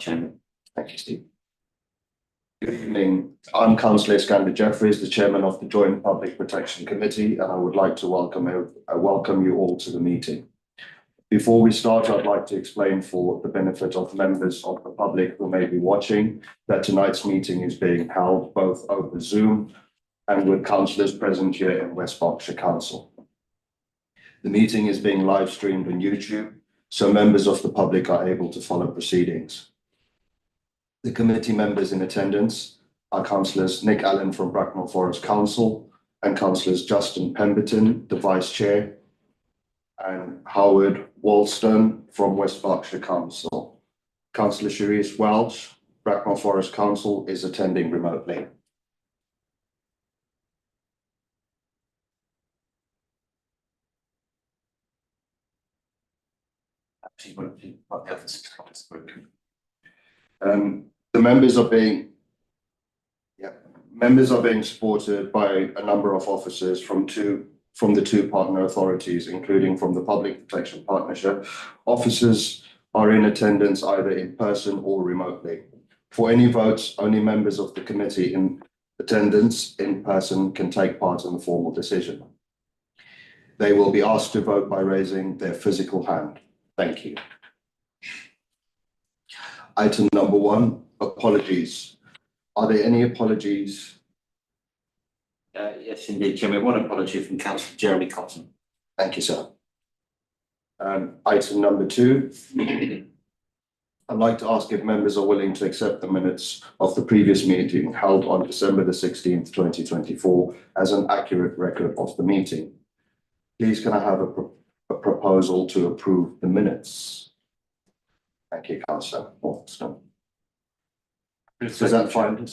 Chairman. Thank you, Steve. Good evening. I'm Councillor Iskander Jeffries, the Chairman of the Joint Public Protection Committee, and I would like to welcome you all to the meeting. Before we start, I'd like to explain for the benefit of members of the public who may be watching that tonight's meeting is being held both over Zoom and with councillors present here in West Berkshire Council. The meeting is being live streamed on YouTube, so members of the public are able to follow proceedings. The committee members in attendance are Councillors Nick Allen from Bracknell Forest Council and Councillors Justin Pemberton, the Vice Chair, and Howard Walston from West Berkshire Council. Councillor Sharice Welch, Bracknell Forest Council, is attending remotely. The members are being supported by a number of officers from the two partner authorities, including from the Public Protection Partnership. Officers are in attendance either in person or remotely. For any votes, only members of the committee in attendance in person can take part in the formal decision. They will be asked to vote by raising their physical hand. Thank you. Item number 1, apologies. Are there any apologies? Yes, indeed, Chairman. One apology from Councillor Jeremy Cotton. Thank you, sir. Item number 2. I'd like to ask if members are willing to accept the minutes of the previous meeting held on December the 16th, 2024 as an accurate record of the meeting. Please can I have a proposal to approve the minutes? Thank you, Councillor Walston. Is that fine?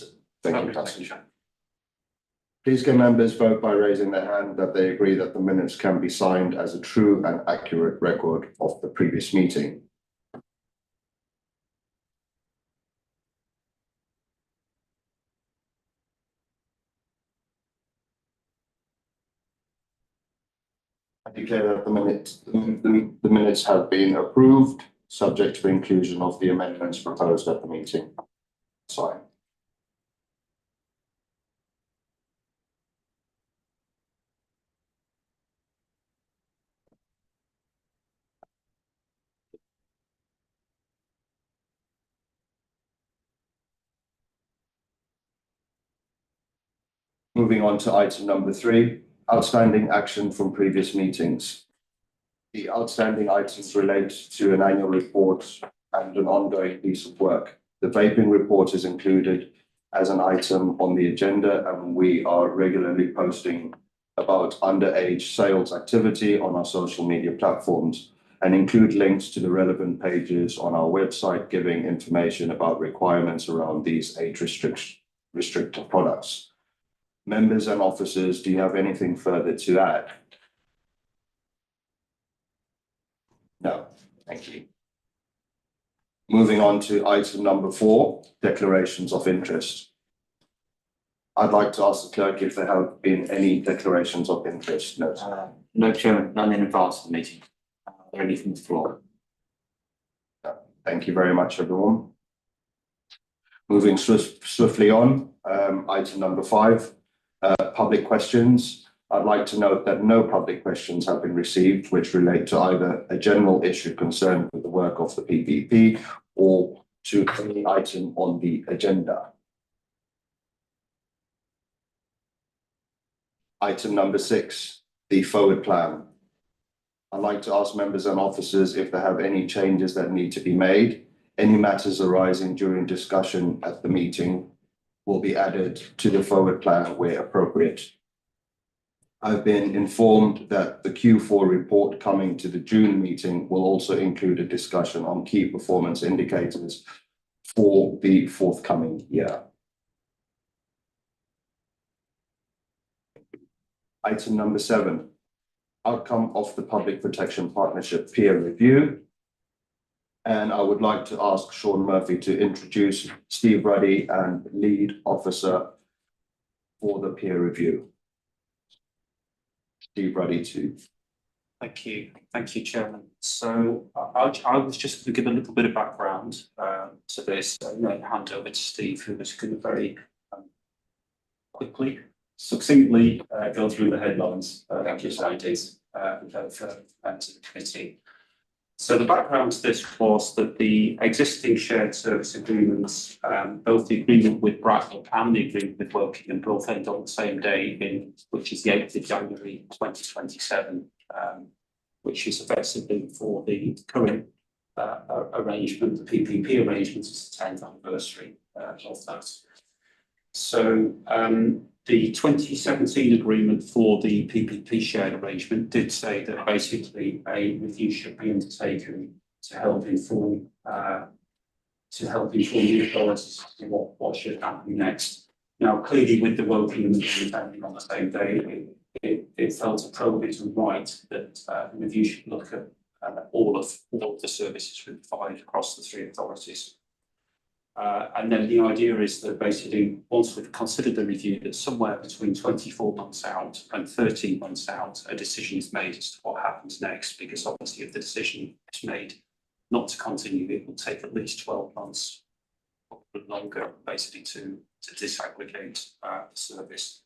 Thank you, Councillor. Please can members vote by raising their hand that they agree that the minutes can be signed as a true and accurate record of the previous meeting. I declare that the minutes have been approved, subject to the inclusion of the amendments proposed at the meeting. Sorry. Moving on to item number 3, outstanding action from previous meetings. The outstanding items relate to an annual report and an ongoing piece of work. The vaping report is included as an item on the agenda, and we are regularly posting about underage sales activity on our social media platforms and include links to the relevant pages on our website giving information about requirements around these age restricted products. Members and officers, do you have anything further to add? No, thank you. Moving on to item number 4, declarations of interest. I'd like to ask the clerk if there have been any declarations of interest. No, Chairman, none in advance of the meeting. Only from the floor. Thank you very much, everyone. Moving swiftly on, item number 5, public questions. I'd like to note that no public questions have been received which relate to either a general issue concerned with the work of the PPP or to any item on the agenda. Item number 6, the forward plan. I'd like to ask members and officers if they have any changes that need to be made. Any matters arising during discussion at the meeting will be added to the forward plan where appropriate. I've been informed that the Q4 report coming to the June meeting will also include a discussion on key performance indicators for the forthcoming year. Item number 7, outcome of the Public Protection Partnership peer review. And I would like to ask Sean Murphy to introduce Steve Ruddy and lead officer for the peer review. Steve Ruddy too. Thank you, Chairman. So I was just going to give a little bit of background to this, and then hand over to Steve, who was going to very quickly, succinctly go through the headlines. Thank you, scientists, to the committee. So the background to this was that the existing shared service agreements, both the agreement with Bradford and the agreement with Woking, both end on the same day, which is the 8th of January 2027, which is effectively for the current arrangement, the PPP arrangement, is the 10th anniversary of that. So the 2017 agreement for the PPP shared arrangement did say that basically a review should be undertaken to help inform the authorities as to what should happen next. Now, clearly, with the Woking and the Berkshire on the same day, it felt appropriate and right that the review should look at all of the services we provide across the three authorities. And then the idea is that basically, once we've considered the review, that somewhere between 24 months out and 13 months out, a decision is made as to what happens next, because obviously if the decision is made not to continue, it will take at least 12 months or longer, basically, to disaggregate the service.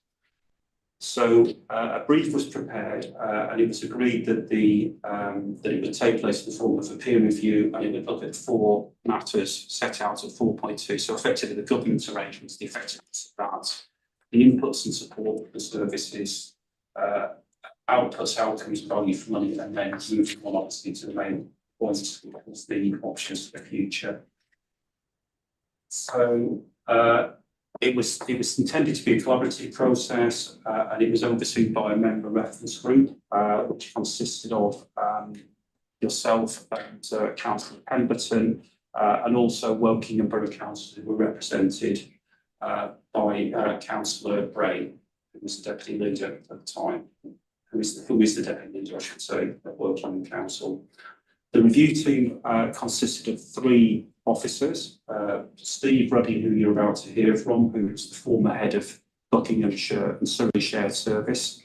So a brief was prepared, and it was agreed that that it would take place in the form of a peer review, and it would look at 4 matters set out at 4.2. So effectively, the governance arrangements, the effectiveness of that, the inputs and support of the services, outputs, outcomes, value for money, and then moving on obviously to the main points, the options for the future. So it was intended to be a collaborative process, and it was overseen by a member reference group, which consisted of yourself and Councillor Pemberton, and also Woking and Borough Council, who were represented by Councillor Bray, who was the deputy leader at the time, who is the deputy leader, I should say, at Woking Council. The review team consisted of 3 officers, Steve Ruddy, who you're about to hear from, who was the former head of Buckinghamshire and Surrey Shared Service,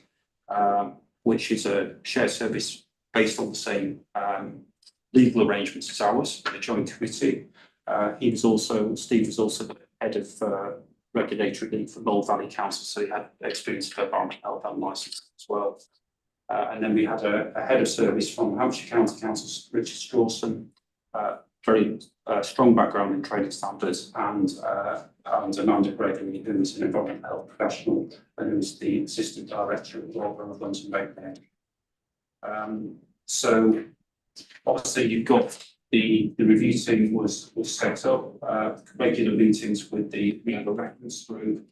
which is a shared service based on the same legal arrangements as ours, the joint committee. Steve was also the head of regulatory lead for Knoll Valley Council, so he had experience of environmental health and licensing as well. And then we had a head of service from Hampshire County Council, Richard Strawson, very strong background in training standards, and Amanda Gregory, who is an environmental health professional and who is the assistant director of the Borough of London Bakehead. So obviously you've got the review team was set up, regular meetings with the member reference group.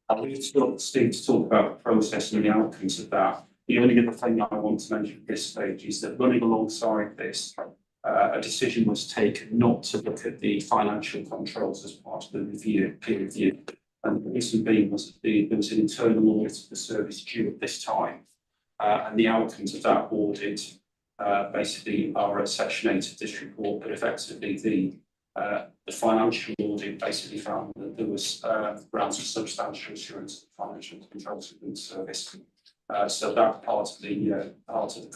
I'll leave Steve to talk about the process and the outcomes of that. The only other thing I want to mention at this stage is that running alongside this, a decision was taken not to look at the financial controls as part of the peer review. And the reason being was that there was an internal audit of the service due at this time. And the outcomes of that audit basically are at section 8 of this report, but effectively the financial audit basically found that there was grounds of substantial assurance of financial controls within the service. So that part of the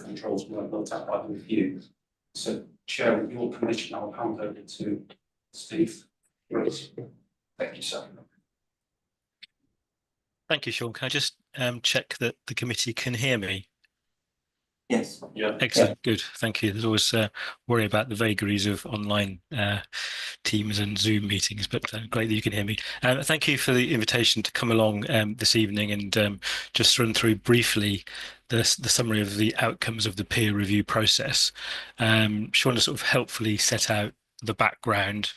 controls weren't looked at by the review. So, Chair, with your permission, I'll hand over to Steve. Great. Thank you, sir. Thank you, Sean. Can I just check that the committee can hear me? Yes. Yeah. Excellent. Yeah. Good. Thank you. There's always worry about the vagaries of online Teams and Zoom meetings, but great that you can hear me. Thank you for the invitation to come along this evening and just run through briefly the summary of the outcomes of the peer review process. Sean has sort of helpfully set out the background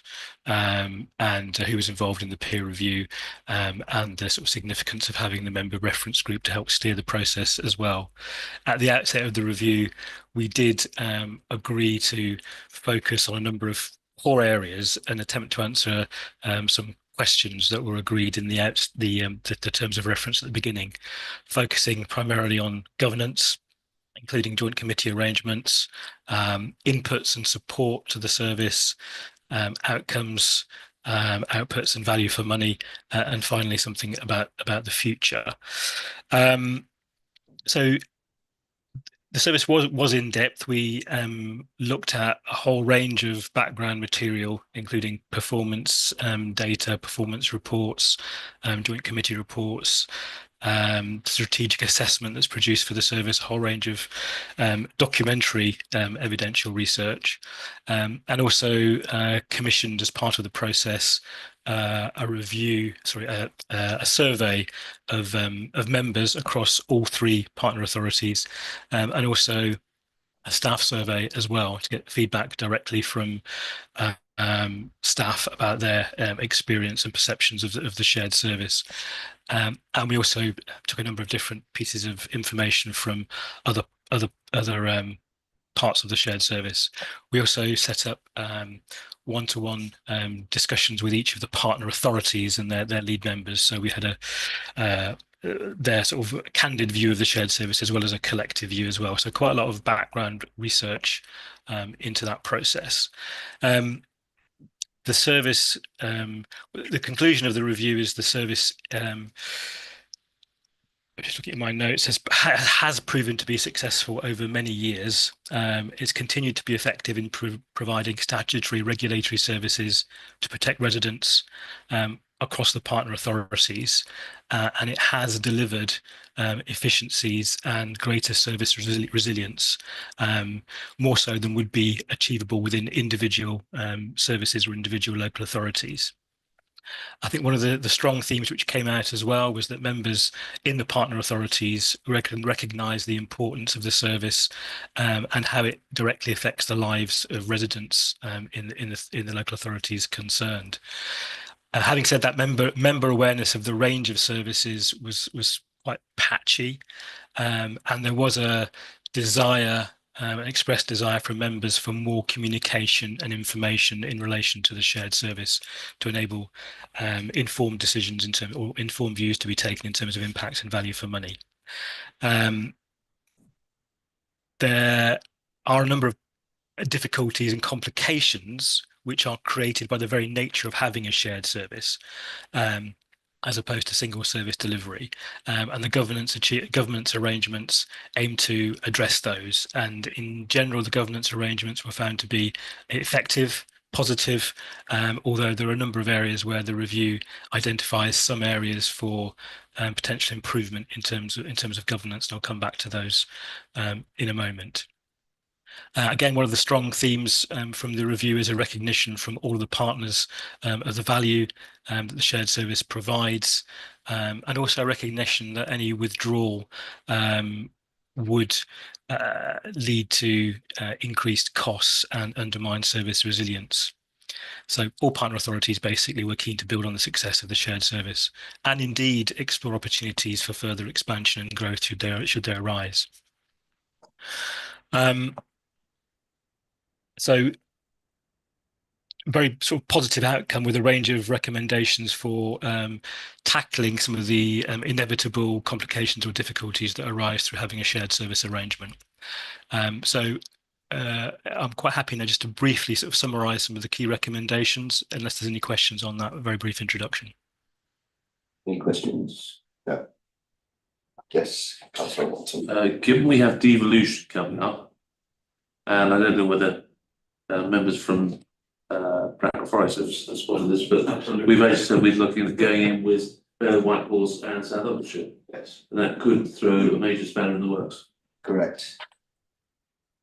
and who was involved in the peer review and the sort of significance of having the member reference group to help steer the process as well. At the outset of the review, we did agree to focus on a number of core areas and attempt to answer some questions that were agreed in the terms of reference at the beginning, focusing primarily on governance, including joint committee arrangements, inputs and support to the service, outcomes, outputs and value for money, and finally something about the future. So The service was in depth. We looked at a whole range of background material, including performance data, performance reports, joint committee reports, strategic assessment that's produced for the service, a whole range of documentary evidential research, and also commissioned as part of the process a survey of members across all three partner authorities, and also a staff survey as well to get feedback directly from staff about their experience and perceptions of the shared service. And we also took a number of different pieces of information from other parts of the shared service. We also set up one-to-one discussions with each of the partner authorities and their lead members. So we had their sort of candid view of the shared service as well as a collective view as well. So quite a lot of background research into that process. The service, the conclusion of the review is the service, just looking at my notes, has proven to be successful over many years. It's continued to be effective in providing statutory regulatory services to protect residents across the partner authorities, and it has delivered efficiencies and greater service resilience, more so than would be achievable within individual services or individual local authorities. I think one of the strong themes which came out as well was that members in the partner authorities recognise the importance of the service and how it directly affects the lives of residents in the local authorities concerned. Having said that, member awareness of the range of services was quite patchy, and there was a desire, an expressed desire from members for more communication and information in relation to the shared service to enable informed decisions or informed views to be taken in terms of impact and value for money. There are a number of difficulties and complications which are created by the very nature of having a shared service, as opposed to single service delivery, and the governance arrangements aim to address those. And in general, the governance arrangements were found to be effective, positive, although there are a number of areas where the review identifies some areas for potential improvement in terms of governance, and I'll come back to those in a moment. Again, one of the strong themes from the review is a recognition from all of the partners of the value that the shared service provides, and also a recognition that any withdrawal would lead to increased costs and undermine service resilience. So all partner authorities basically were keen to build on the success of the shared service and indeed explore opportunities for further expansion and growth should they arise. So very sort of positive outcome with a range of recommendations for tackling some of the inevitable complications or difficulties that arise through having a shared service arrangement. So I'm quite happy now just to briefly sort of summarise some of the key recommendations, unless there's any questions on that very brief introduction. Any questions? No. Yes, Councillor Watson. Given we have devolution coming up, and I don't know whether members from Bradford Forest have spotted this, but absolutely, we've actually said we're looking at going in with Whitehorse and South Oxfordshire. Yes. And that could throw a major spanner in the works. Correct.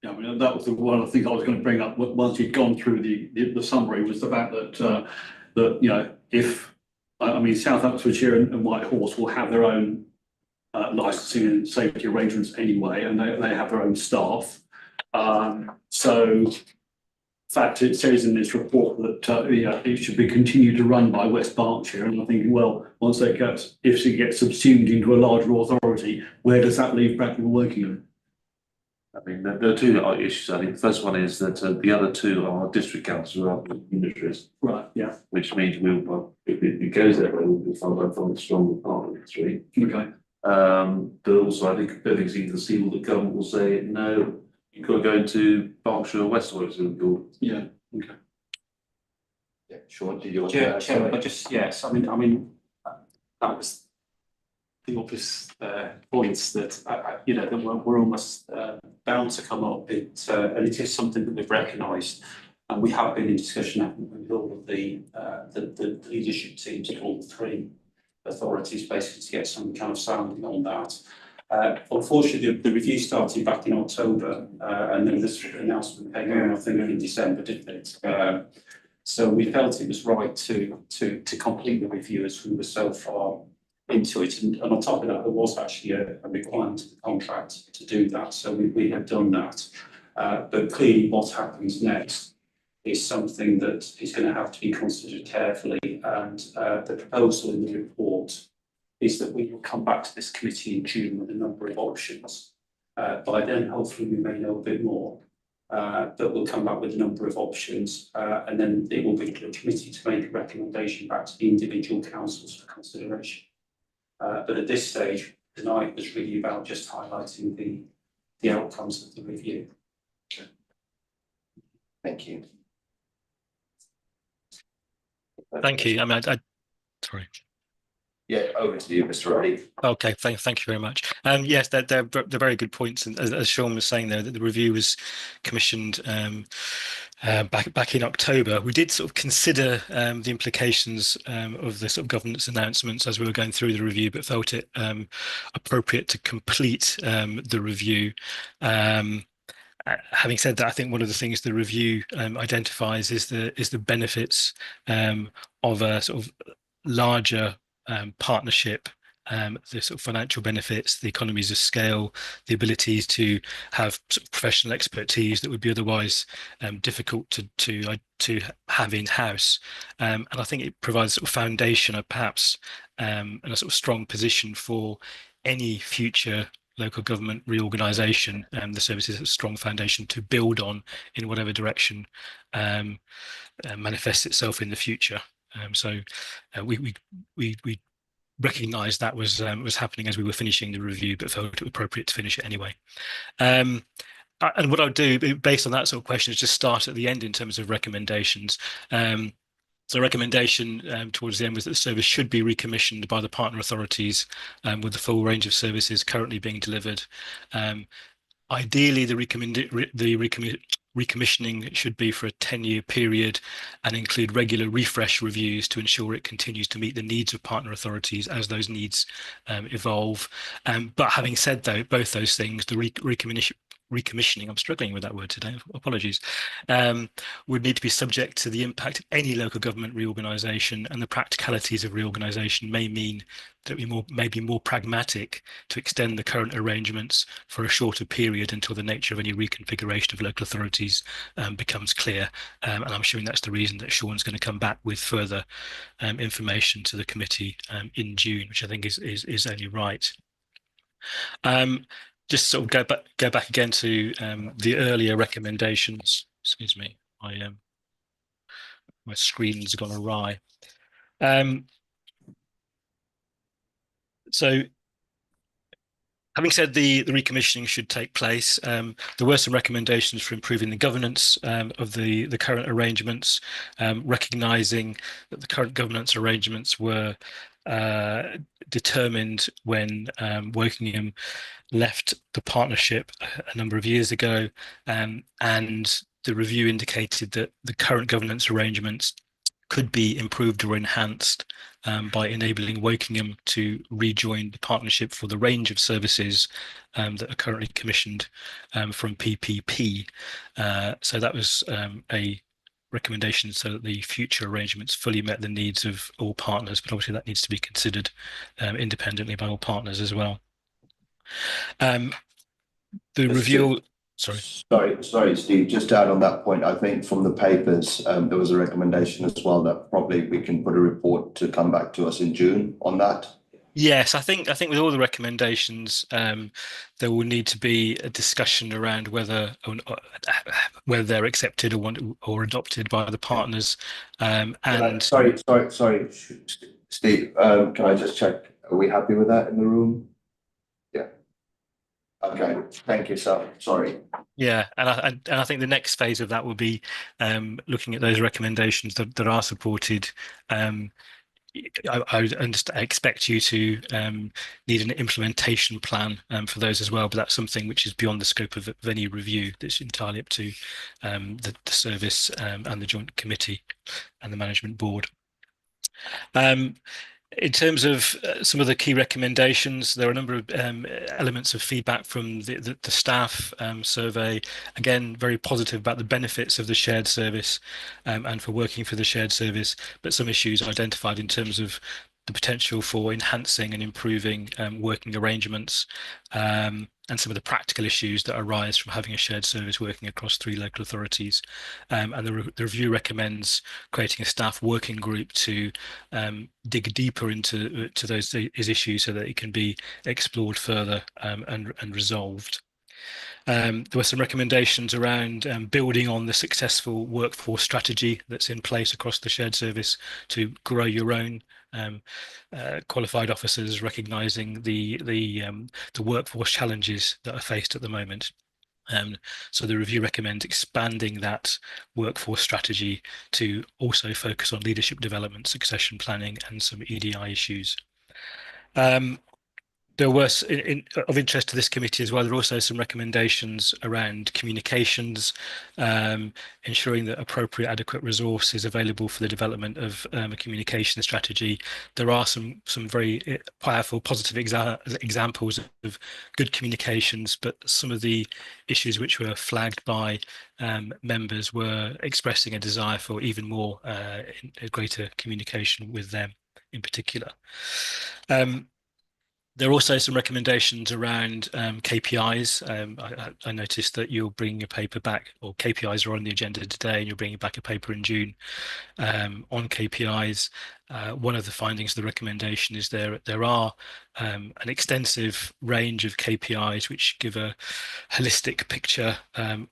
Yeah, I mean, that was one of the things I was going to bring up once you'd gone through the summary, was the fact that that, you know, if I mean South Oxfordshire and Whitehorse will have their own licensing and safety arrangements anyway, and they have their own staff. So, in fact, it says in this report that it should be continued to run by West Berkshire, and I'm thinking, well, once if it gets subsumed into a larger authority, where does that leave practical working on? I mean, there are two issues. I think the first one is that the other two are district councils rather than unitaries. Right, yeah. Which means if it goes that way, we'll be funded from a stronger part of the three. Okay. But also, I think it's easy to see what the government will say, no, you've got to go into Berkshire or West Oxfordshire. Yeah, okay. Yeah, Sean, did you want Chair, to add? but just, yes, I mean, that was the obvious points that you know that we're almost bound to come up. And it is something that we've recognised, and we have been in discussion with all of the leadership teams at all three authorities, basically to get some kind of sounding on that. Unfortunately, the review started back in October, and then this announcement came out, I think, in December, didn't it? So we felt it was right to complete the review as we were so far into it. And on top of that, there was actually a requirement in the contract to do that. So we have done that. But clearly what happens next is something that is going to have to be considered carefully. And the proposal in the report is that we will come back to this committee in June with a number of options. By then, hopefully, we may know a bit more. But we'll come back with a number of options, and then it will be to the committee to make a recommendation back to the individual councils for consideration. But at this stage, tonight was really about just highlighting the outcomes of the review. Thank you. Thank you. I mean, sorry. Yeah, over to you, Mr. Roddy. Okay, thank you very much. Yes, they're very good points, and as Sean was saying there, that the review was commissioned back in October. We did sort of consider the implications of the sort of governance announcements as we were going through the review, but felt it appropriate to complete the review. Having said that, I think one of the things the review identifies is the benefits of a sort of larger partnership, the sort of financial benefits, the economies of scale, the abilities to have sort of professional expertise that would be otherwise difficult to have in house, and I think it provides a sort of foundation, perhaps, and a sort of strong position for any future local government reorganisation. The service is a strong foundation to build on in whatever direction manifests itself in the future. So we recognised that was happening as we were finishing the review, but felt it appropriate to finish it anyway. And what I'll do, based on that sort of question, is just start at the end in terms of recommendations. So recommendation towards the end was that the service should be recommissioned by the partner authorities with the full range of services currently being delivered. Ideally, the recommissioning should be for a 10-year period and include regular refresh reviews to ensure it continues to meet the needs of partner authorities as those needs evolve. But having said both those things, the recommissioning, I'm struggling with that word today, apologies, would need to be subject to the impact of any local government reorganisation, and the practicalities of reorganisation may mean that we may be more pragmatic to extend the current arrangements for a shorter period until the nature of any reconfiguration of local authorities becomes clear. And I'm assuming that's the reason that Sean's going to come back with further information to the committee in June, which I think is only right. Just sort of go back again to the earlier recommendations. Excuse me, my screen's gone awry. So, having said the recommissioning should take place, there were some recommendations for improving the governance of the current arrangements, recognising that the current governance arrangements were determined when Wokingham left the partnership a number of years ago, and the review indicated that the current governance arrangements could be improved or enhanced by enabling Wokingham to rejoin the partnership for the range of services that are currently commissioned from PPP. So that was a recommendation so that the future arrangements fully met the needs of all partners, but obviously that needs to be considered independently by all partners as well. The review. Sorry, Steve, just to add on that point, I think from the papers, there was a recommendation as well that probably we can put a report to come back to us in June on that. Yes, I think with all the recommendations, there will need to be a discussion around whether they're accepted or adopted by the partners. And sorry, Steve, can I just check? Are we happy with that in the room? Yeah. Okay. Thank you, sir. Sorry. Yeah, and I think the next phase of that will be looking at those recommendations that are supported. I would expect you to need an implementation plan for those as well, but that's something which is beyond the scope of any review. That's entirely up to the service and the joint committee and the management board. In terms of some of the key recommendations, there are a number of elements of feedback from the staff survey. Again, very positive about the benefits of the shared service and for working for the shared service, but some issues identified in terms of the potential for enhancing and improving working arrangements and some of the practical issues that arise from having a shared service working across 3 local authorities. And the review recommends creating a staff working group to dig deeper into those issues so that it can be explored further and resolved. There were some recommendations around building on the successful workforce strategy that's in place across the shared service to grow your own qualified officers, recognising the workforce challenges that are faced at the moment. So the review recommends expanding that workforce strategy to also focus on leadership development, succession planning, and some EDI issues. There was, of interest to this committee as well, there are also some recommendations around communications, ensuring that appropriate adequate resource is available for the development of a communication strategy. There are some very powerful positive examples of good communications, but some of the issues which were flagged by members were expressing a desire for even more greater communication with them in particular. There are also some recommendations around KPIs. I noticed that you're bringing a paper back, or KPIs are on the agenda today, and you're bringing back a paper in June on KPIs. One of the findings of the recommendation is there are an extensive range of KPIs which give a holistic picture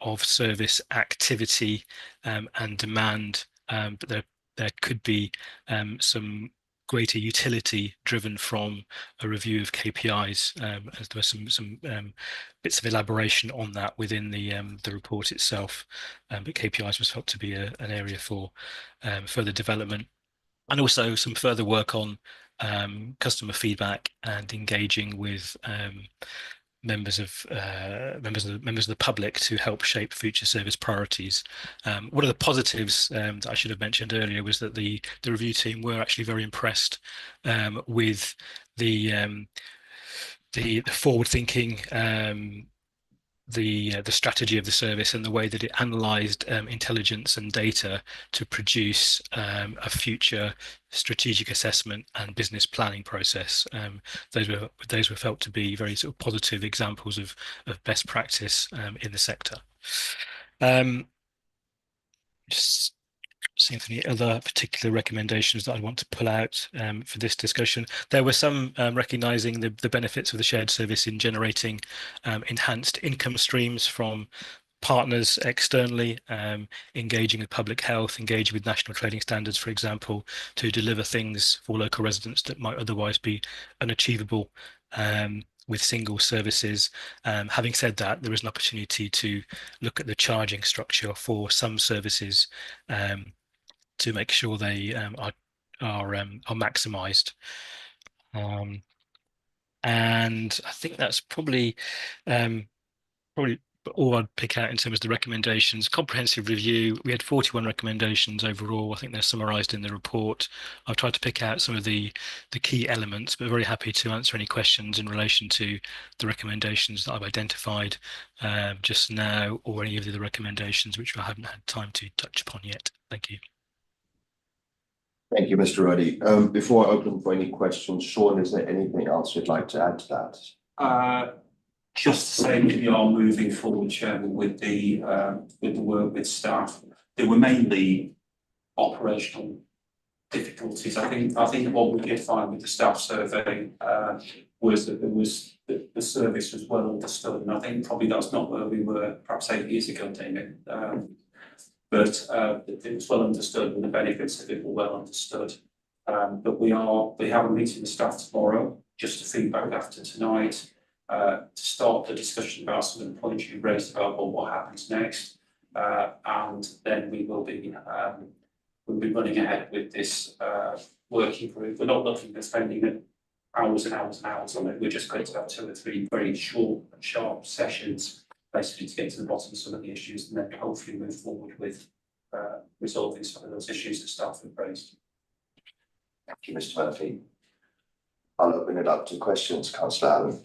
of service activity and demand, but there could be some greater utility driven from a review of KPIs, as there were some bits of elaboration on that within the report itself, but KPIs was felt to be an area for further development, and also some further work on customer feedback and engaging with members of the public to help shape future service priorities. One of the positives that I should have mentioned earlier was that the review team were actually very impressed with the forward-thinking, the strategy of the service and the way that it analysed intelligence and data to produce a future strategic assessment and business planning process. Those were felt to be very sort of positive examples of best practice in the sector. Just seeing if any other particular recommendations that I want to pull out for this discussion. There were some recognising the benefits of the shared service in generating enhanced income streams from partners externally, engaging with public health, engaging with national trading standards, for example, to deliver things for local residents that might otherwise be unachievable with single services. Having said that, there is an opportunity to look at the charging structure for some services to make sure they are maximised. And I think that's probably all I'd pick out in terms of the recommendations. Comprehensive review, we had 41 recommendations overall. I think they're summarised in the report. I've tried to pick out some of the key elements, but very happy to answer any questions in relation to the recommendations that I've identified just now, or any of the other recommendations which I haven't had time to touch upon yet. Thank you. Thank you, Mr. Ruddy. Before I open for any questions, Sean, is there anything else you'd like to add to that? Just to say we are moving forward, Chairman, with the work with staff. There were mainly operational difficulties. I think what we did find with the staff survey was that the service was well understood, and I think probably that's not where we were perhaps 8 years ago, Damien. But it was well understood, and the benefits of it were well understood. But we have a meeting with staff tomorrow, just to feedback after tonight, to start the discussion about some of the points you raised about what happens next, and then we will be running ahead with this working group. We're not looking at spending hours and hours and hours on it. We're just going to have 2 or 3 very short and sharp sessions, basically to get to the bottom of some of the issues, and then hopefully move forward with resolving some of those issues that staff have raised. Thank you, Mr. Murphy. I'll open it up to questions, Councillor Allen.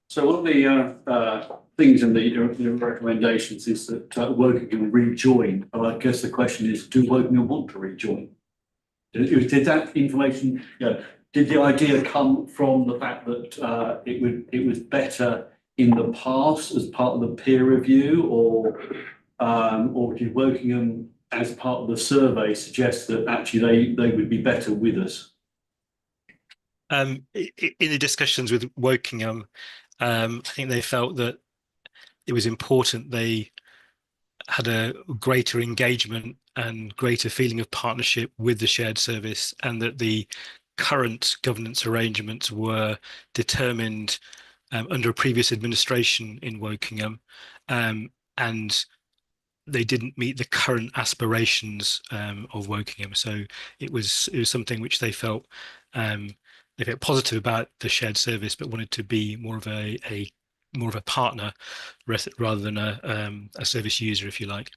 So one of the things in the recommendations is that Wokingham rejoin. But I guess the question is, do Wokingham want to rejoin? Did that information, did the idea come from the fact that it was better in the past as part of the peer review, or did Wokingham, as part of the survey, suggest that actually they would be better with us? In the discussions with Wokingham, I think they felt that it was important they had a greater engagement and greater feeling of partnership with the shared service, and that the current governance arrangements were determined under a previous administration in Wokingham, and they didn't meet the current aspirations of Wokingham. So it was something which they felt positive about the shared service, but wanted to be more of a partner rather than a service user, if you like.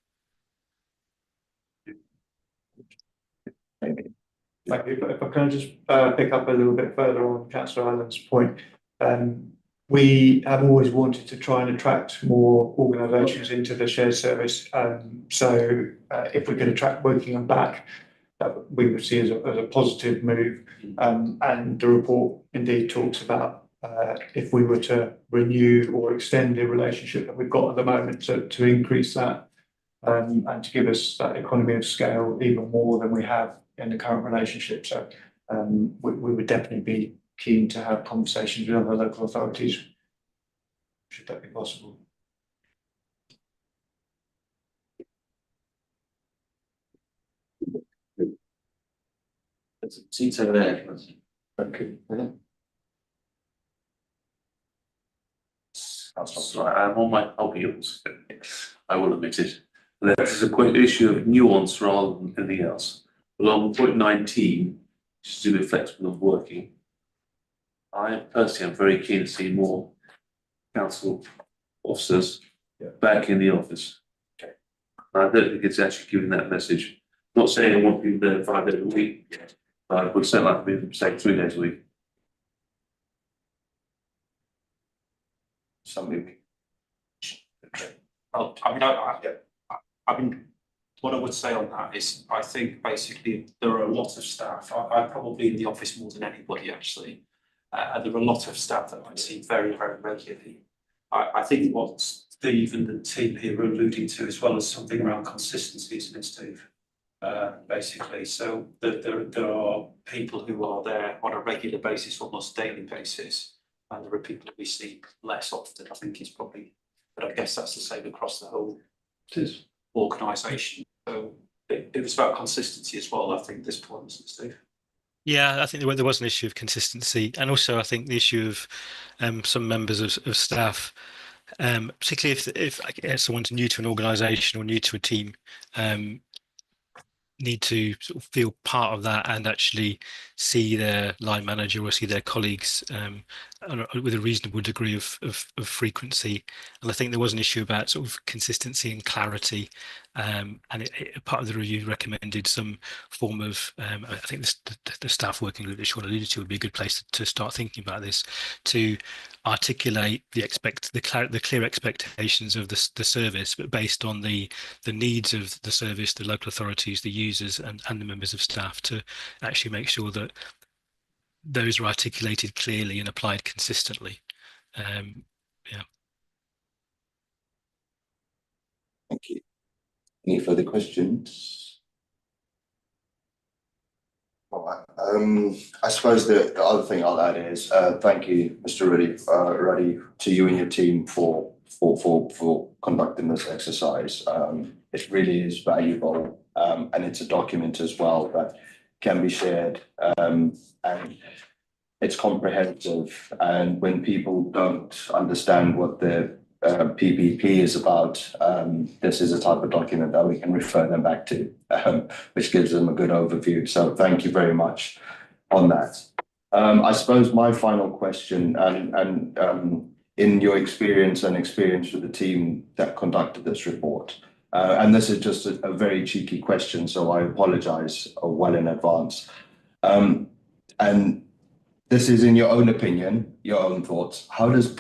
Thank you. If I can just pick up a little bit further on Councillor Allen's point, we have always wanted to try and attract more organisations into the shared service. So if we could attract Wokingham back, that we would see as a positive move. And the report indeed talks about if we were to renew or extend the relationship that we've got at the moment to increase that and to give us that economy of scale even more than we have in the current relationship. So we would definitely be keen to have conversations with other local authorities, should that be possible. Seats over there. Thank you. Sorry, I'm on my heels. I will admit it. There's a issue of nuance rather than anything else. Along point 19, which is to do with flexible of working, I personally am very keen to see more council officers back in the office. Okay. I don't think it's actually giving that message. Not saying I want people there 5 days a week, but I would certainly like to be, say, 3 days a week. Something. Well, I mean, what I would say on that is, I think basically there are a lot of staff. I'm probably in the office more than anybody actually, and there are a lot of staff that I see very, very regularly. I think what Steve and the team here are alluding to as well as something around consistency, isn't it, Steve? Basically, so there are people who are there on a regular basis, almost daily basis, and there are people that we see less often. I think it's probably, but I guess that's the same across the whole organisation. So it was about consistency as well, I think, this point, isn't it, Steve? Yeah, I think there was an issue of consistency, and also I think the issue of some members of staff, particularly if I guess someone's new to an organisation or new to a team, need to sort of feel part of that and actually see their line manager or see their colleagues with a reasonable degree of frequency. And I think there was an issue about sort of consistency and clarity, and part of the review recommended some form of I think the staff working group that Sean alluded to would be a good place to start thinking about this, to articulate the clear expectations of the service, but based on the needs of the service, the local authorities, the users and the members of staff, to actually make sure that those are articulated clearly and applied consistently. Yeah. Thank you. Any further questions? All right. I suppose the other thing I'll add is thank you, Mr. Ruddy, to you and your team for conducting this exercise. It really is valuable, and it's a document as well that can be shared, and it's comprehensive. And when people don't understand what the PPP is about, this is a type of document that we can refer them back to, which gives them a good overview. So thank you very much on that. I suppose my final question, and in your experience and experience with the team that conducted this report, and this is just a very cheeky question, so I apologize well in advance. And this is in your own opinion, your own thoughts. How does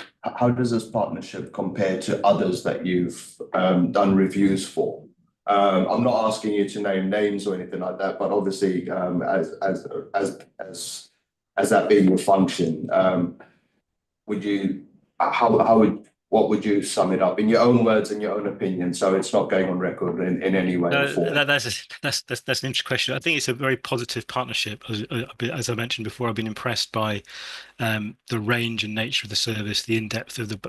this partnership compare to others that you've done reviews for? I'm not asking you to name names or anything like that, but obviously, as that being your function, what would you sum it up in your own words and your own opinion? So it's not going on record in any way or form. That's an interesting question. I think it's a very positive partnership. As I mentioned before, I've been impressed by the range and nature of the service, the in-depth of the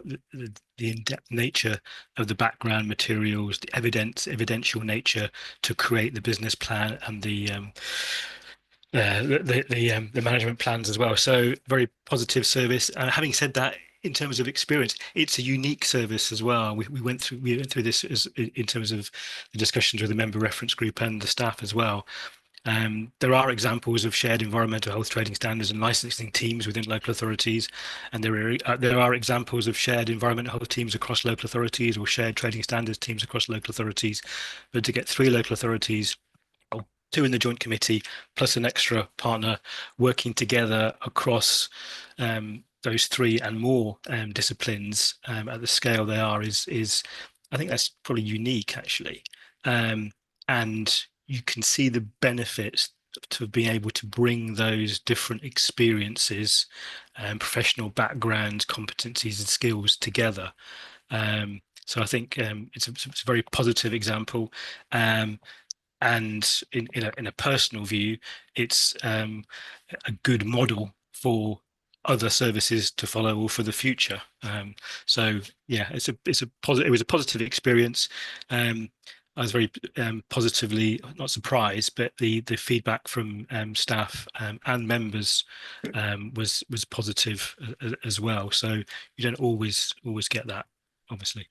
in-depth nature of the background materials, the evidential nature to create the business plan and the management plans as well. So very positive service. Having said that, in terms of experience, it's a unique service as well. We went through this in terms of the discussions with the member reference group and the staff as well. There are examples of shared environmental health trading standards and licensing teams within local authorities, and there are examples of shared environmental health teams across local authorities or shared trading standards teams across local authorities. But to get 3 local authorities, 2 in the joint committee, plus an extra partner working together across those 3 and more disciplines at the scale they are is I think that's probably unique actually, and you can see the benefits to being able to bring those different experiences, professional backgrounds, competencies, and skills together. So I think it's a very positive example. And in a personal view, it's a good model for other services to follow or for the future. So yeah, it was a positive experience. I was very positively not surprised, but the feedback from staff and members was positive as well. So you don't always get that, obviously.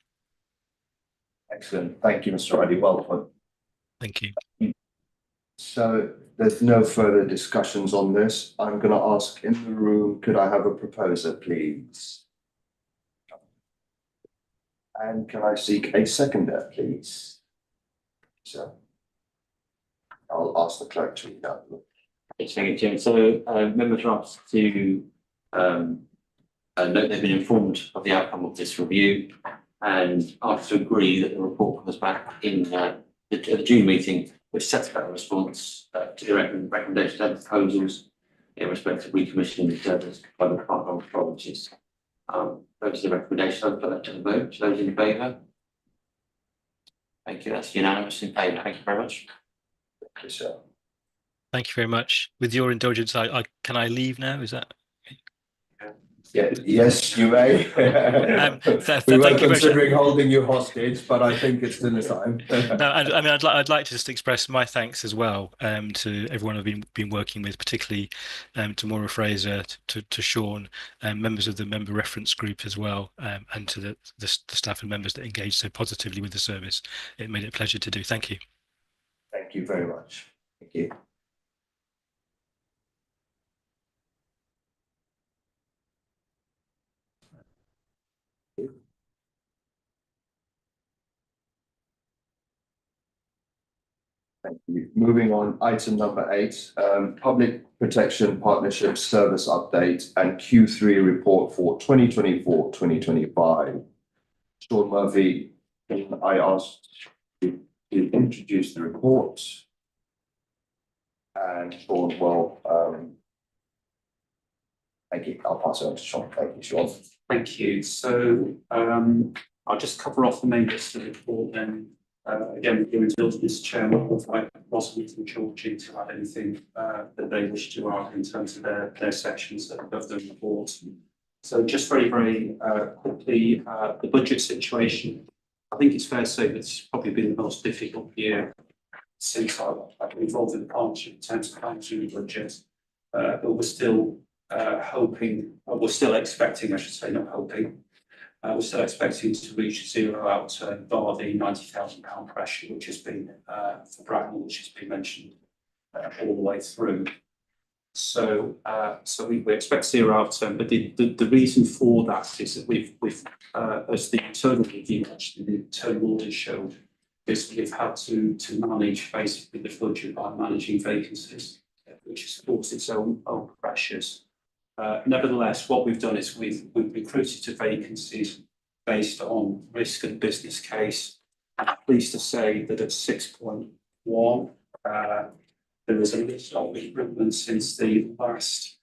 Excellent. Thank you, Mr. Riley. Well put. Thank you. So there's no further discussions on this. I'm going to ask in the room, could I have a proposer, please? And can I seek a seconder, please? So I'll ask the clerk to read that. Thank you, Chair. So members are asked to note they've been informed of the outcome of this review and asked to agree that the report comes back in the June meeting, which sets out a response to the recommendations and proposals in respect of recommissioning service by the Department of Authorities. Those are the recommendations. I'll put that to the vote. Those in favour? Thank you. That's unanimous in favour. Thank you very much. Thank you, sir. Thank you very much. With your indulgence, can I leave now? Is that? Yeah, yes, you may. We were considering holding you hostage, but I think it's dinner time. No, I mean, I'd like to just express my thanks as well to everyone I've been working with, particularly to Maura Fraser, to Sean, members of the member reference group as well, and to the staff and members that engaged so positively with the service. It made it a pleasure to do. Thank you. Thank you very much. Thank you. Thank you. Moving on, item number 8, Public Protection Partnership Service Update and Q3 report for 2024-2025. Sean Murphy, I asked you to introduce the report. And Sean, well, thank you. I'll pass it on to Sean. Thank you, Sean. Thank you. So I'll just cover off the main bits of the report then. Again, with your indulgence, Chairman, I wasn't from Georgie to add anything that they wish to add in terms of their sections of the report. So just very, very quickly, the budget situation. I think it's fair to say that it's probably been the most difficult year since I've been involved in the partnership in terms of managing the budget. But we're still hoping, or we're still expecting, I should say, not hoping, We're still expecting to reach zero outturn bar the £90,000 pressure, which has been for Bracknell, which has been mentioned all the way through. So we expect zero outturn, but the reason for that is that we've as the internal review, actually the internal audit showed, is we've had to manage basically the budget by managing vacancies, which has caused its own pressures. Nevertheless, what we've done is we've recruited to vacancies based on risk and business case. I'm pleased to say that at 6.1, there is a little improvement since the last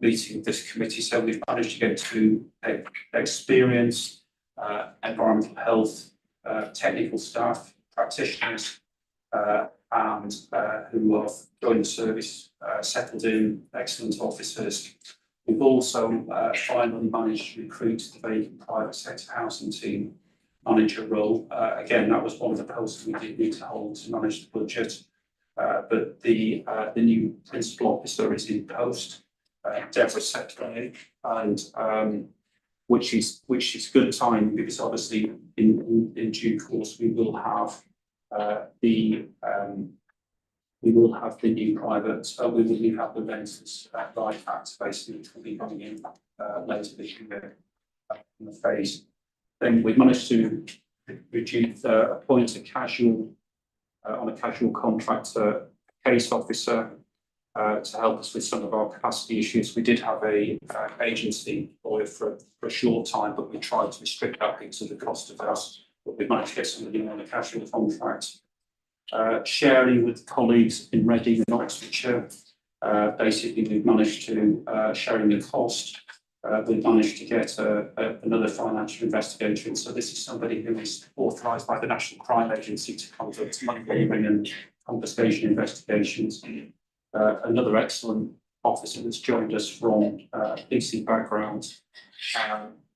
meeting of this committee. So we've managed to get to experience, environmental health, technical staff, practitioners, and who have joined the service, settled in, excellent officers. We've also finally managed to recruit the vacant private sector housing team manager role. Again, that was one of the posts we did need to hold to manage the budget. But the new principal officer is in post, Deborah Setley, and which is good timing, because obviously in due course we will have the new private, we will have the renters right act basically, which will be coming in later this year in the phase. Then we've managed to appoint a casual on a casual contractor case officer to help us with some of our capacity issues. We did have a agency lawyer for a short time, but we tried to restrict that because of the cost of that. But we've managed to get somebody on a casual contract. Sharing with colleagues in Reading and Oxfordshire, basically we've managed to sharing the cost. We've managed to get another financial investigator, and so this is somebody who is authorised by the National Crime Agency to conduct money laundering and confiscation investigations. Another excellent officer that's joined us from PC background,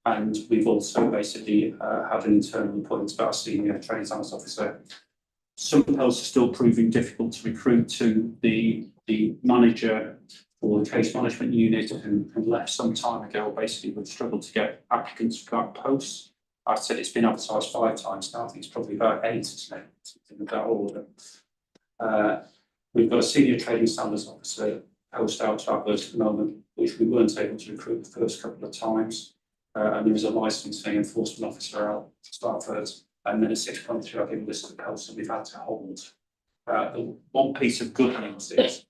and we've also basically had an internal appointment to our senior training science officer. Some posts are still proving difficult to recruit to the manager for the case management unit, who left some time ago. Basically, we've struggled to get applicants for that post. I said it's been advertised 5 times now. I think it's probably about 8, isn't it? Something of that order. We've got a senior trading standards officer post out to advert at the moment, which we weren't able to recruit the first couple of times. And there was a licensing enforcement officer out to advert. And then at 6.3, I've given a list of posts that we've had to hold. The one piece of good news is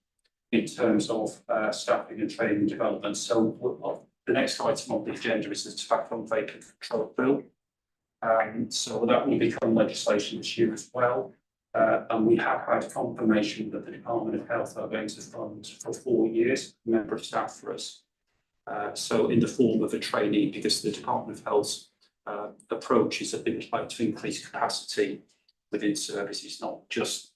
in terms of staffing and training and development. So the next item on the agenda is the Tobacco and Vapor Control Bill. So that will become legislation this year as well. And we have had confirmation that the Department of Health are going to fund for 4 years a member of staff for us. So in the form of a trainee, because the Department of Health's approach is that they would like to increase capacity within services, not just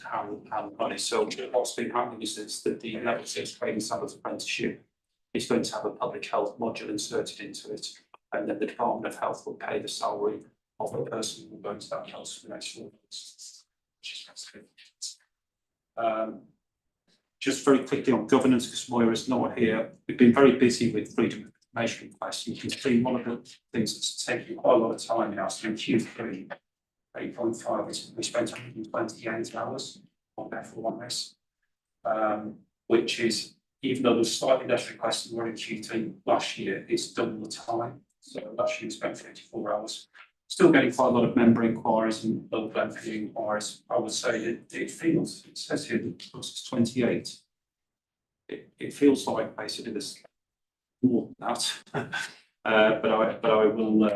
hand money. So what's been happening is that the level 6 training standards apprenticeship is going to have a public health module inserted into it, and then the Department of Health will pay the salary of the person who will go into that post for the next 4 months. Just very quickly on governance, because Moira is not here. We've been very busy with freedom of information requests. You can see one of the things that's taken quite a lot of time now. So in Q3 8.5, we spent 128 hours on this, which is, even though there's slightly less requests than were in Q3 last year, it's double the time. So last year we spent 54 hours. Still getting quite a lot of member inquiries and local MP inquiries. I would say it feels, it says here that it's 28. It feels like basically there's more than that. but I will,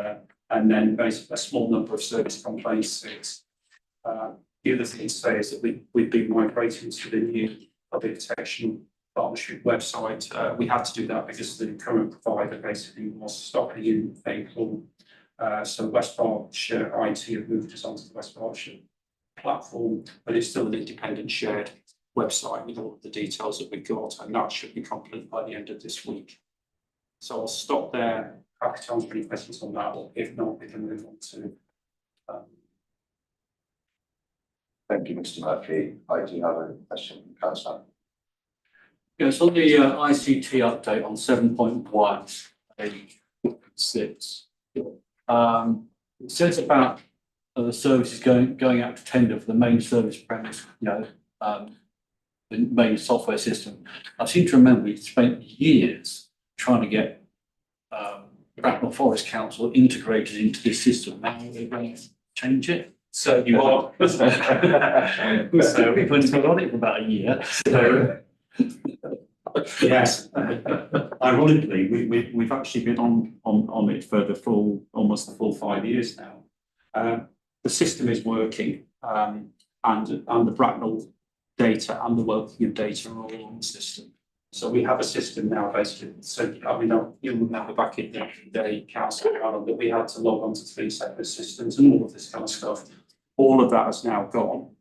and then basically a small number of service complaints. The other thing to say is that we've been migrating to the new public protection partnership website. We had to do that because the current provider basically was stopping in April. So West Berkshire IT have moved us onto the West Berkshire platform, but it's still an independent shared website with all of the details that we've got, and that should be complete by the end of this week. So I'll stop there. Happy to answer any questions on that, or if not, we can move on to. Thank you, Mr. Murphy. I do have a question from Councillor. Yes, on the ICT update on 7.1, page 6. It says about the services going out to tender for the main service premise, the main software system. I seem to remember we spent years trying to get Bracknell Forest Council integrated into this system. Now they're going to change it. So You are. So we've been on it for about a year. So Yes, ironically, we've actually been on it for almost the full 5 years now. The system is working, and the Bracknell data and the working of data are all on the system. So we have a system now basically. So I mean, you'll remember back in the day, Council Ireland, that we had to log on to 3 separate systems and all of this kind of stuff. All of that has now gone.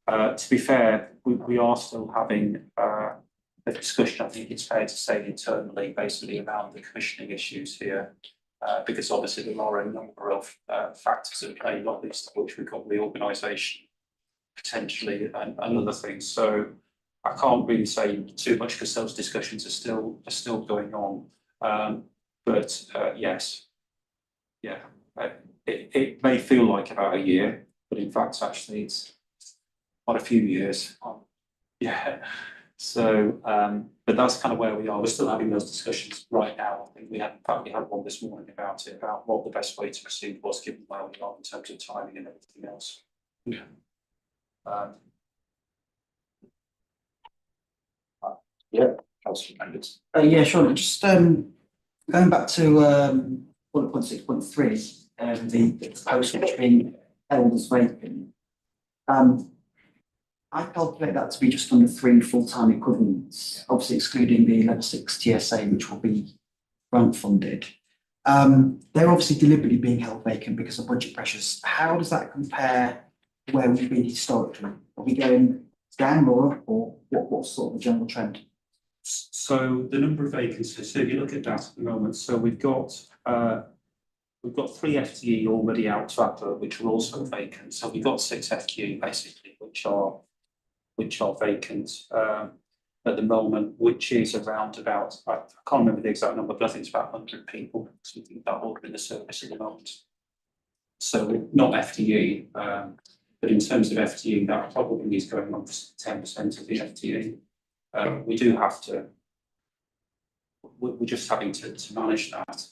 To be fair, we are still having a discussion, I think it's fair to say, internally, basically around the commissioning issues here, because obviously there are a number of factors at play, not least of which we've got reorganisation potentially and other things. So I can't really say too much because those discussions are still going on. But yes, yeah, it may feel like about a year, but in fact, actually, it's quite a few years. Yeah. So, but that's kind of where we are. We're still having those discussions right now. I think we had one this morning about it, about what the best way to proceed was, given where we are in terms of timing and everything else. Yeah. Councillor Manders. Yeah, sure. Just going back to bullet point 6.3, the post which being held as vacant. I calculate that to be just under 3 full-time equivalents, obviously excluding the level 6 TSA, which will be grant funded. They're obviously deliberately being held vacant because of budget pressures. How does that compare to where we've been historically? Are we going down or up, or what's sort of the general trend? So the number of vacancies, so if you look at that at the moment, so we've got 3 FTE already out to advert, which are also vacant. So we've got 6 FTE basically, which are vacant at the moment, which is around about, I can't remember the exact number, but I think it's about 100 people, something that order in the service at the moment. So not FTE, but in terms of FTE, that probably is going on for 10% of the FTE. We do have to, we're just having to manage that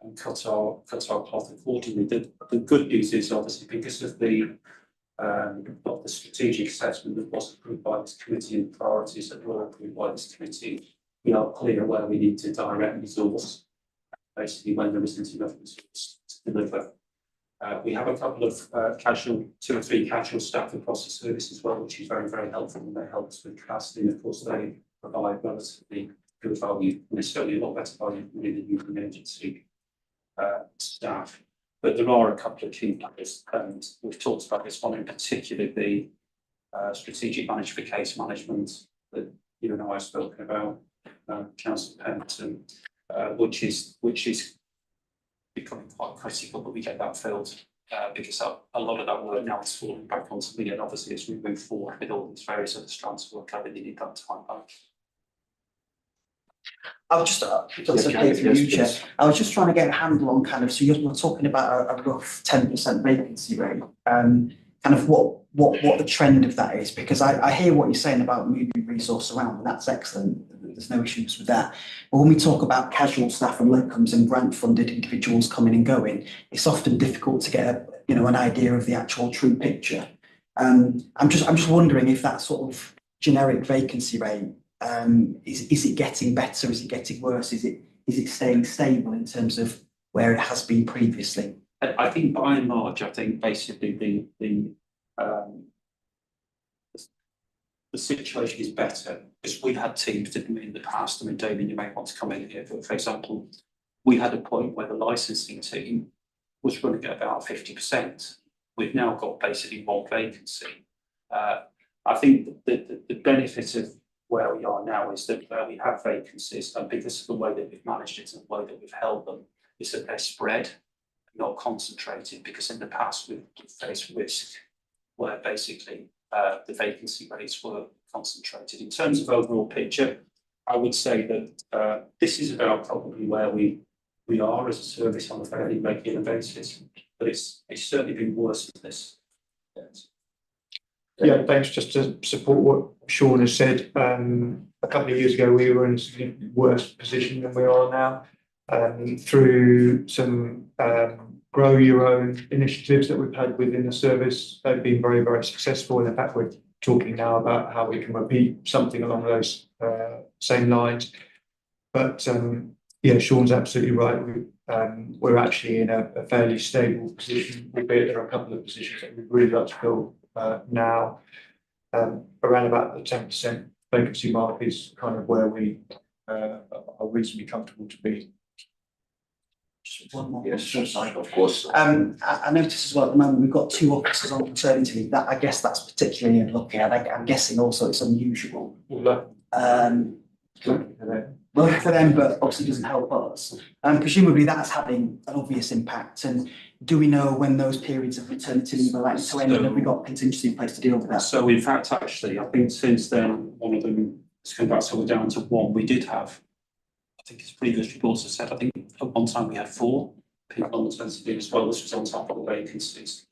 and cut our cloth accordingly. The good news is obviously because of the strategic assessment that was approved by this committee and priorities that were approved by this committee, we are clear where we need to direct resource, basically when there isn't enough resource to deliver. We have a couple of 2 or 3 casual staff across the service as well, which is very, very helpful, and they help us with capacity. And of course, they provide relatively good value, necessarily a lot better value than using agency staff. But there are a couple of key players, and we've talked about this one in particular, the strategic manager for case management that you and I have spoken about, Councillor Pemberton, which is becoming quite critical that we get that filled, because a lot of that work now is falling back onto me, and obviously as we move forward with all these various other strands of work, I really need that time back. I was just I was just trying to get a handle on kind of, so you're talking about a rough 10% vacancy rate, kind of what the trend of that is, because I hear what you're saying about moving resource around, and that's excellent. There's no issues with that. But when we talk about casual staff and locums and grant funded individuals coming and going, it's often difficult to get an idea of the actual true picture. I'm just wondering if that sort of generic vacancy rate, is it getting better? Is it getting worse? Is it staying stable in terms of where it has been previously? I think by and large, I think basically the situation is better because we've had teams, didn't we, in the past. I mean, David, you may want to come in here, but for example, we had a point where the licensing team was running at about 50%. We've now got basically 1 vacancy. I think the benefit of where we are now is that where we have vacancies, and because of the way that we've managed it and the way that we've held them, is that they're spread, not concentrated, because in the past we've faced risk where basically the vacancy rates were concentrated. In terms of overall picture, I would say that this is about probably where we are as a service on a fairly regular basis, but it's certainly been worse than this. Yes. Yeah, thanks. Just to support what Sean has said, a couple of years ago we were in a significantly worse position than we are now. Through some grow your own initiatives that we've had within the service, they've been very, very successful. And in fact, we're talking now about how we can repeat something along those same lines. But yeah, Sean's absolutely right. We're actually in a fairly stable position, albeit there are a couple of positions that we'd really like to fill now. Around about the 10% vacancy mark is kind of where we are reasonably comfortable to be. Just one more. Yes, Sorry. of course. I noticed as well at the moment we've got 2 officers on maternity leave. That I guess that's particularly unlucky. I'm guessing also it's unusual. Well, for them, but obviously doesn't help us. Presumably that's having an obvious impact. And do we know when those periods of maternity leave are likely to end? And have we got contingency in place to deal with that? So in fact, actually, I think since then, one of them has come back, so we're down to 1. We did have, I think his previous reports have said, I think at one time we had 4 people on maternity leave as well. This was on top of the vacancies.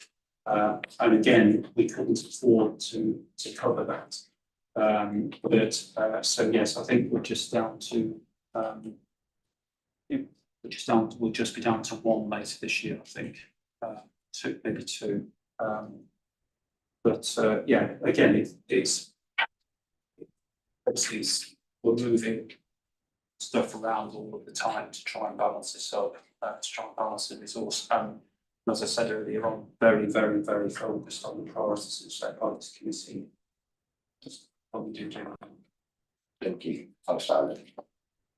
And again, we couldn't afford to cover that. So yes, I think we're just down to we'll just be down to 1 later this year, I think, 2, maybe 2. Yeah, again, it's obviously we're moving stuff around all of the time to try and balance this up, to try and balance the resource. And as I said earlier on, very, very, very focused on the priorities set by this committee. Just what we do. Thank you. Thanks, Alan.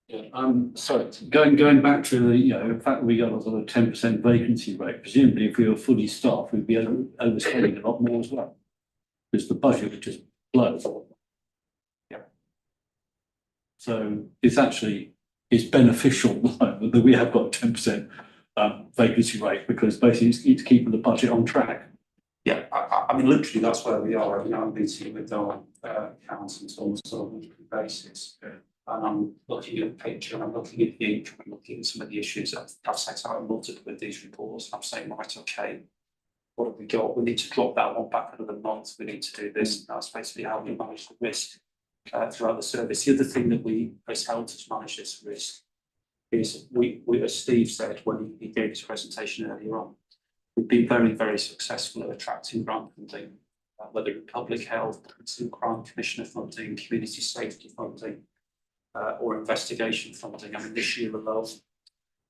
Yeah, so going back to the, the fact that we got a sort of 10% vacancy rate, presumably if we were fully staffed, we'd be overspending a lot more as well. Because the budget would just blow. Yeah. So it's beneficial that we have got 10% vacancy rate, because basically it's keeping the budget on track. Yeah, I mean, literally that's where we are. I'm meeting with our accountants on a sort of weekly basis. And I'm looking at the picture, and I'm looking at the income, I'm looking at some of the issues that I've set out in multiple with these reports. I'm saying, right, okay, what have we got? We need to drop that one back another month. We need to do this. That's basically how we manage the risk throughout the service. The other thing that has helped us manage this risk is we, as Steve said when he gave his presentation earlier on, we've been very, very successful at attracting grant funding, whether in public health, crime commissioner funding, community safety funding, or investigation funding. I mean, this year alone,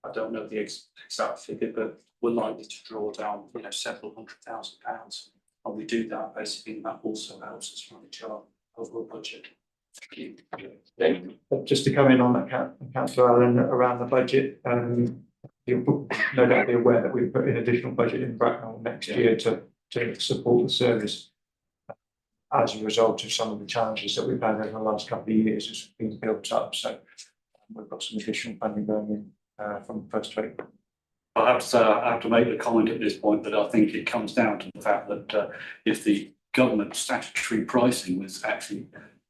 I don't know the exact figure, but we're likely to draw down, several £100,000, and we do that basically, and that also helps us manage our overall budget. Just to come in on that, Councillor Allen, around the budget, you'll no doubt be aware that we've put in additional budget in Bracknell next year to support the service. As a result of some of the challenges that we've had over the last couple of years, it's been built up. So we've got some additional funding going in from the 1st of April. I have to say, I have to make the comment at this point that I think it comes down to the fact that if the government statutory pricing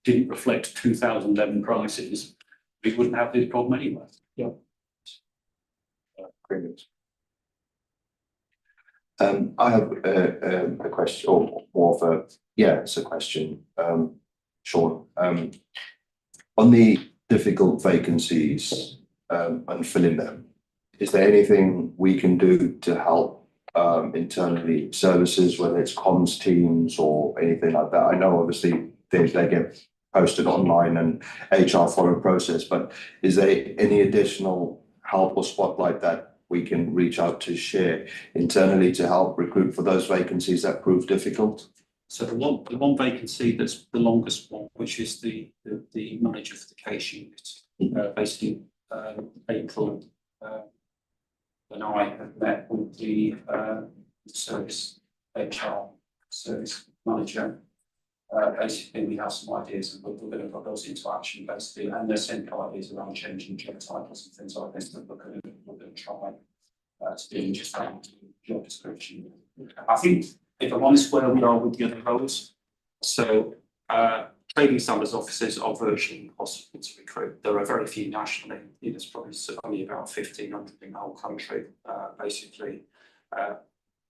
didn't reflect 2011 prices, we wouldn't have this problem anyway. Yeah. Brilliant. I have a question, or more of a, it's a question, Sean. On the difficult vacancies and filling them, is there anything we can do to help internally, services, whether it's comms teams or anything like that? I know obviously they get posted online and HR follow process, but is there any additional help or spotlight that we can reach out to share internally to help recruit for those vacancies that prove difficult? So the one vacancy that's the longest one, which is the manager for the case unit, basically April, and I have met with the service HR service manager. Basically, we have some ideas, and we're going to put those into action, basically, and there's simple ideas around changing job titles and things like this that we're going to try to do just that job description. I think, if I'm honest, where we are with the other roles, so trading standards officers are virtually impossible to recruit. There are very few nationally. There's probably only about 1,500 in the whole country, basically.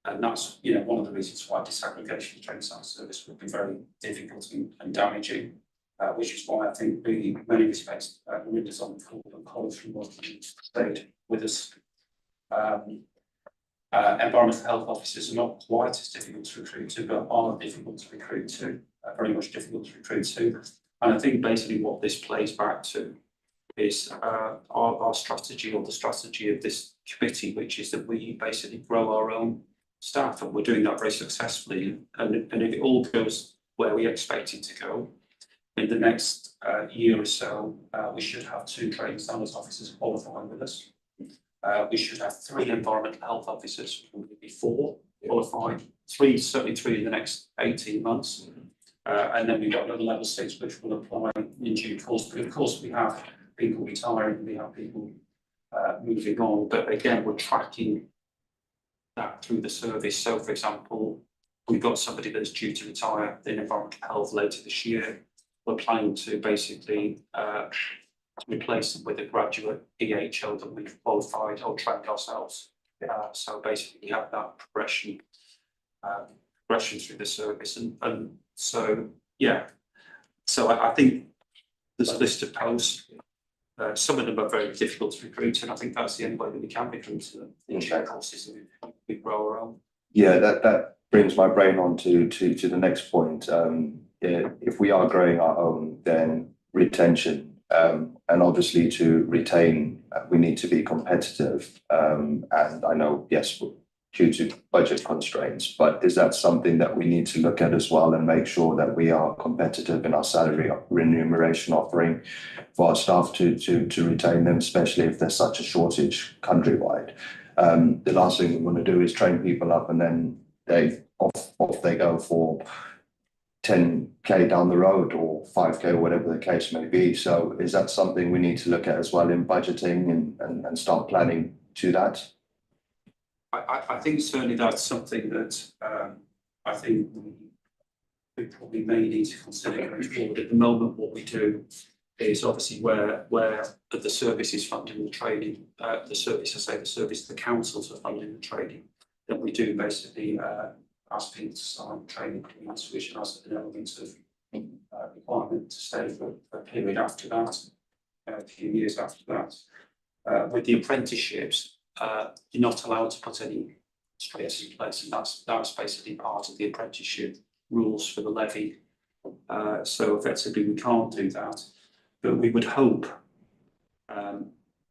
And that's one of the reasons why disaggregation of training standards service would be very difficult and damaging. Which is why I think really in many respects Miranda's on the call and colleagues from working stayed with us. Environmental health officers are not quite as difficult to recruit to, but are difficult to recruit to, very much difficult to recruit to. And I think basically what this plays back to is our strategy, or the strategy of this committee, which is that we basically grow our own staff, and we're doing that very successfully. And if it all goes where we expect it to go, in the next year or so, we should have 2 training standards officers qualifying with us. We should have 3 environmental health officers, maybe 4 qualified, 3, certainly 3 in the next 18 months. And then we've got another level 6, which will apply in due course. But of course, we have people retiring, we have people moving on. But again, we're tracking that through the service. So, for example, we've got somebody that's due to retire in environmental health later this year. We're planning to basically replace them with a graduate EHO that we've qualified or trained ourselves. So basically, we have that progression through the service, and so yeah. So I think there's a list of posts. Some of them are very difficult to recruit, and I think that's the only way that we can recruit them. The courses that we grow our own. Yeah, that brings my brain on to the next point. If we are growing our own, then retention, and obviously to retain, we need to be competitive. And I know, yes, due to budget constraints, but is that something that we need to look at as well and make sure that we are competitive in our salary remuneration offering for our staff to retain them, especially if there's such a shortage countrywide? The last thing we want to do is train people up and then off they go for 10k down the road or 5k, whatever the case may be. So is that something we need to look at as well in budgeting and start planning to that? I think certainly that's something that I think we probably may need to consider going forward. At the moment, what we do is obviously where the service is funding the training, the service, the councils are funding the training, then we do basically ask people to sign training agreements, which has an element of requirement to stay for a period after that, a few years after that. With the apprenticeships, you're not allowed to put any constraints in place, and that's basically part of the apprenticeship rules for the levy. So effectively, we can't do that, but we would hope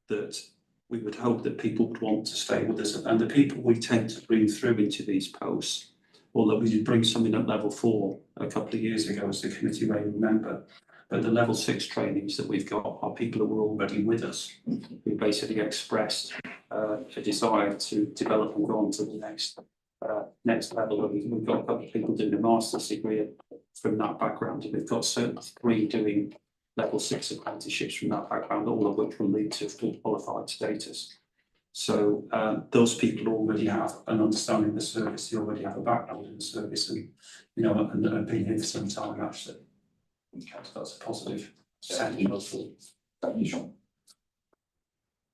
that people would want to stay with us, and the people we tend to bring through into these posts. Although we did bring something at level 4 a couple of years ago, as the committee may remember. But the level 6 trainings that we've got are people who were already with us, who basically expressed a desire to develop and go on to the next level. We've got a couple of people doing a master's degree from that background, and we've got certainly 3 doing level 6 apprenticeships from that background, all of which will lead to full qualified status. So those people already have an understanding of the service, they already have a background in the service, and and been here for some time actually. That's a positive signal. Thank you, Sean.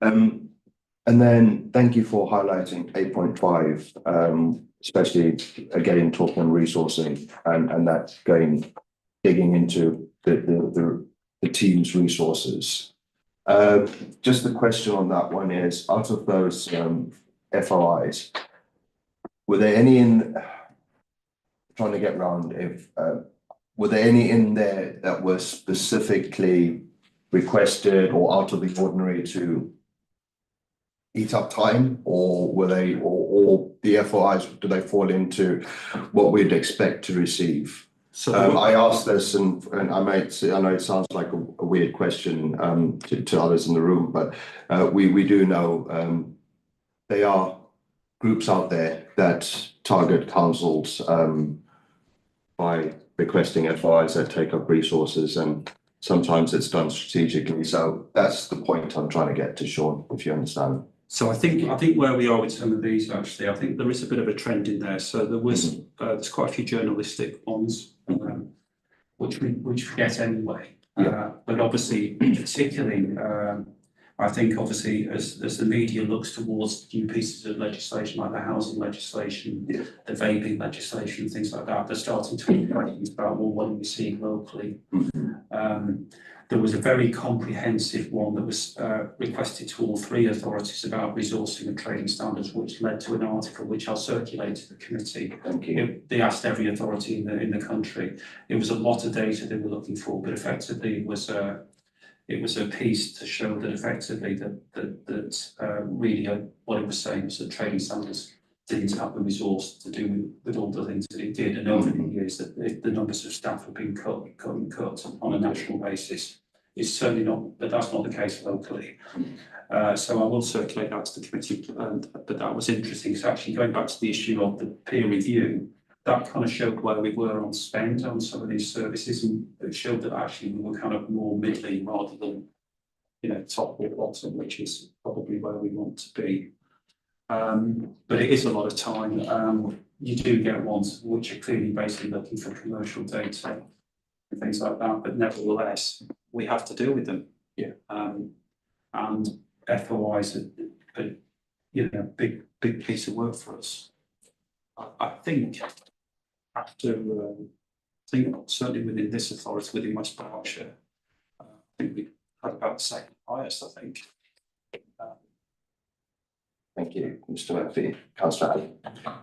And then thank you for highlighting 8.5, especially again talking on resourcing and that digging into the team's resources. Just the question on that one is, out of those FOIs, were there any trying to get around if were there any in there that were specifically requested or out of the ordinary to eat up time, or were they or the FOIs, do they fall into what we'd expect to receive? So I asked this, and I know it sounds like a weird question to others in the room, but we do know there are groups out there that target councils by requesting FIs that take up resources, and sometimes it's done strategically. So that's the point I'm trying to get to, Sean, if you understand. So I think where we are with some of these, actually, I think there is a bit of a trend in there. So there was there's quite a few journalistic ones. which we get anyway. Yeah. But obviously, particularly, I think obviously as the media looks towards new pieces of legislation like the housing legislation, Yeah. the vaping legislation, things like that, they're starting to make questions about, well, what are we seeing locally? There was a very comprehensive one that was requested to all three authorities about resourcing and trading standards, which led to an article which I'll circulate to the committee. Thank you. They asked every authority in the country. It was a lot of data they were looking for, but effectively it was a piece to show that effectively really what it was saying was that trading standards didn't have the resource to do with all the things that it did, and over the years that the numbers of staff have been cut on a national basis. It's certainly not, but that's not the case locally. So I will circulate that to the committee, but that was interesting. So actually going back to the issue of the peer review, that kind of showed where we were on spend on some of these services, and it showed that actually we were kind of more middling rather than, top or bottom, which is probably where we want to be. But it is a lot of time. You do get ones which are clearly basically looking for commercial data and things like that, but nevertheless, we have to deal with them. Yeah. And FOIs are big piece of work for us. I think after, certainly within this authority, within West Berkshire, I think we had about the second highest, I think. Thank you, Mr. Murphy. Councillor Allen.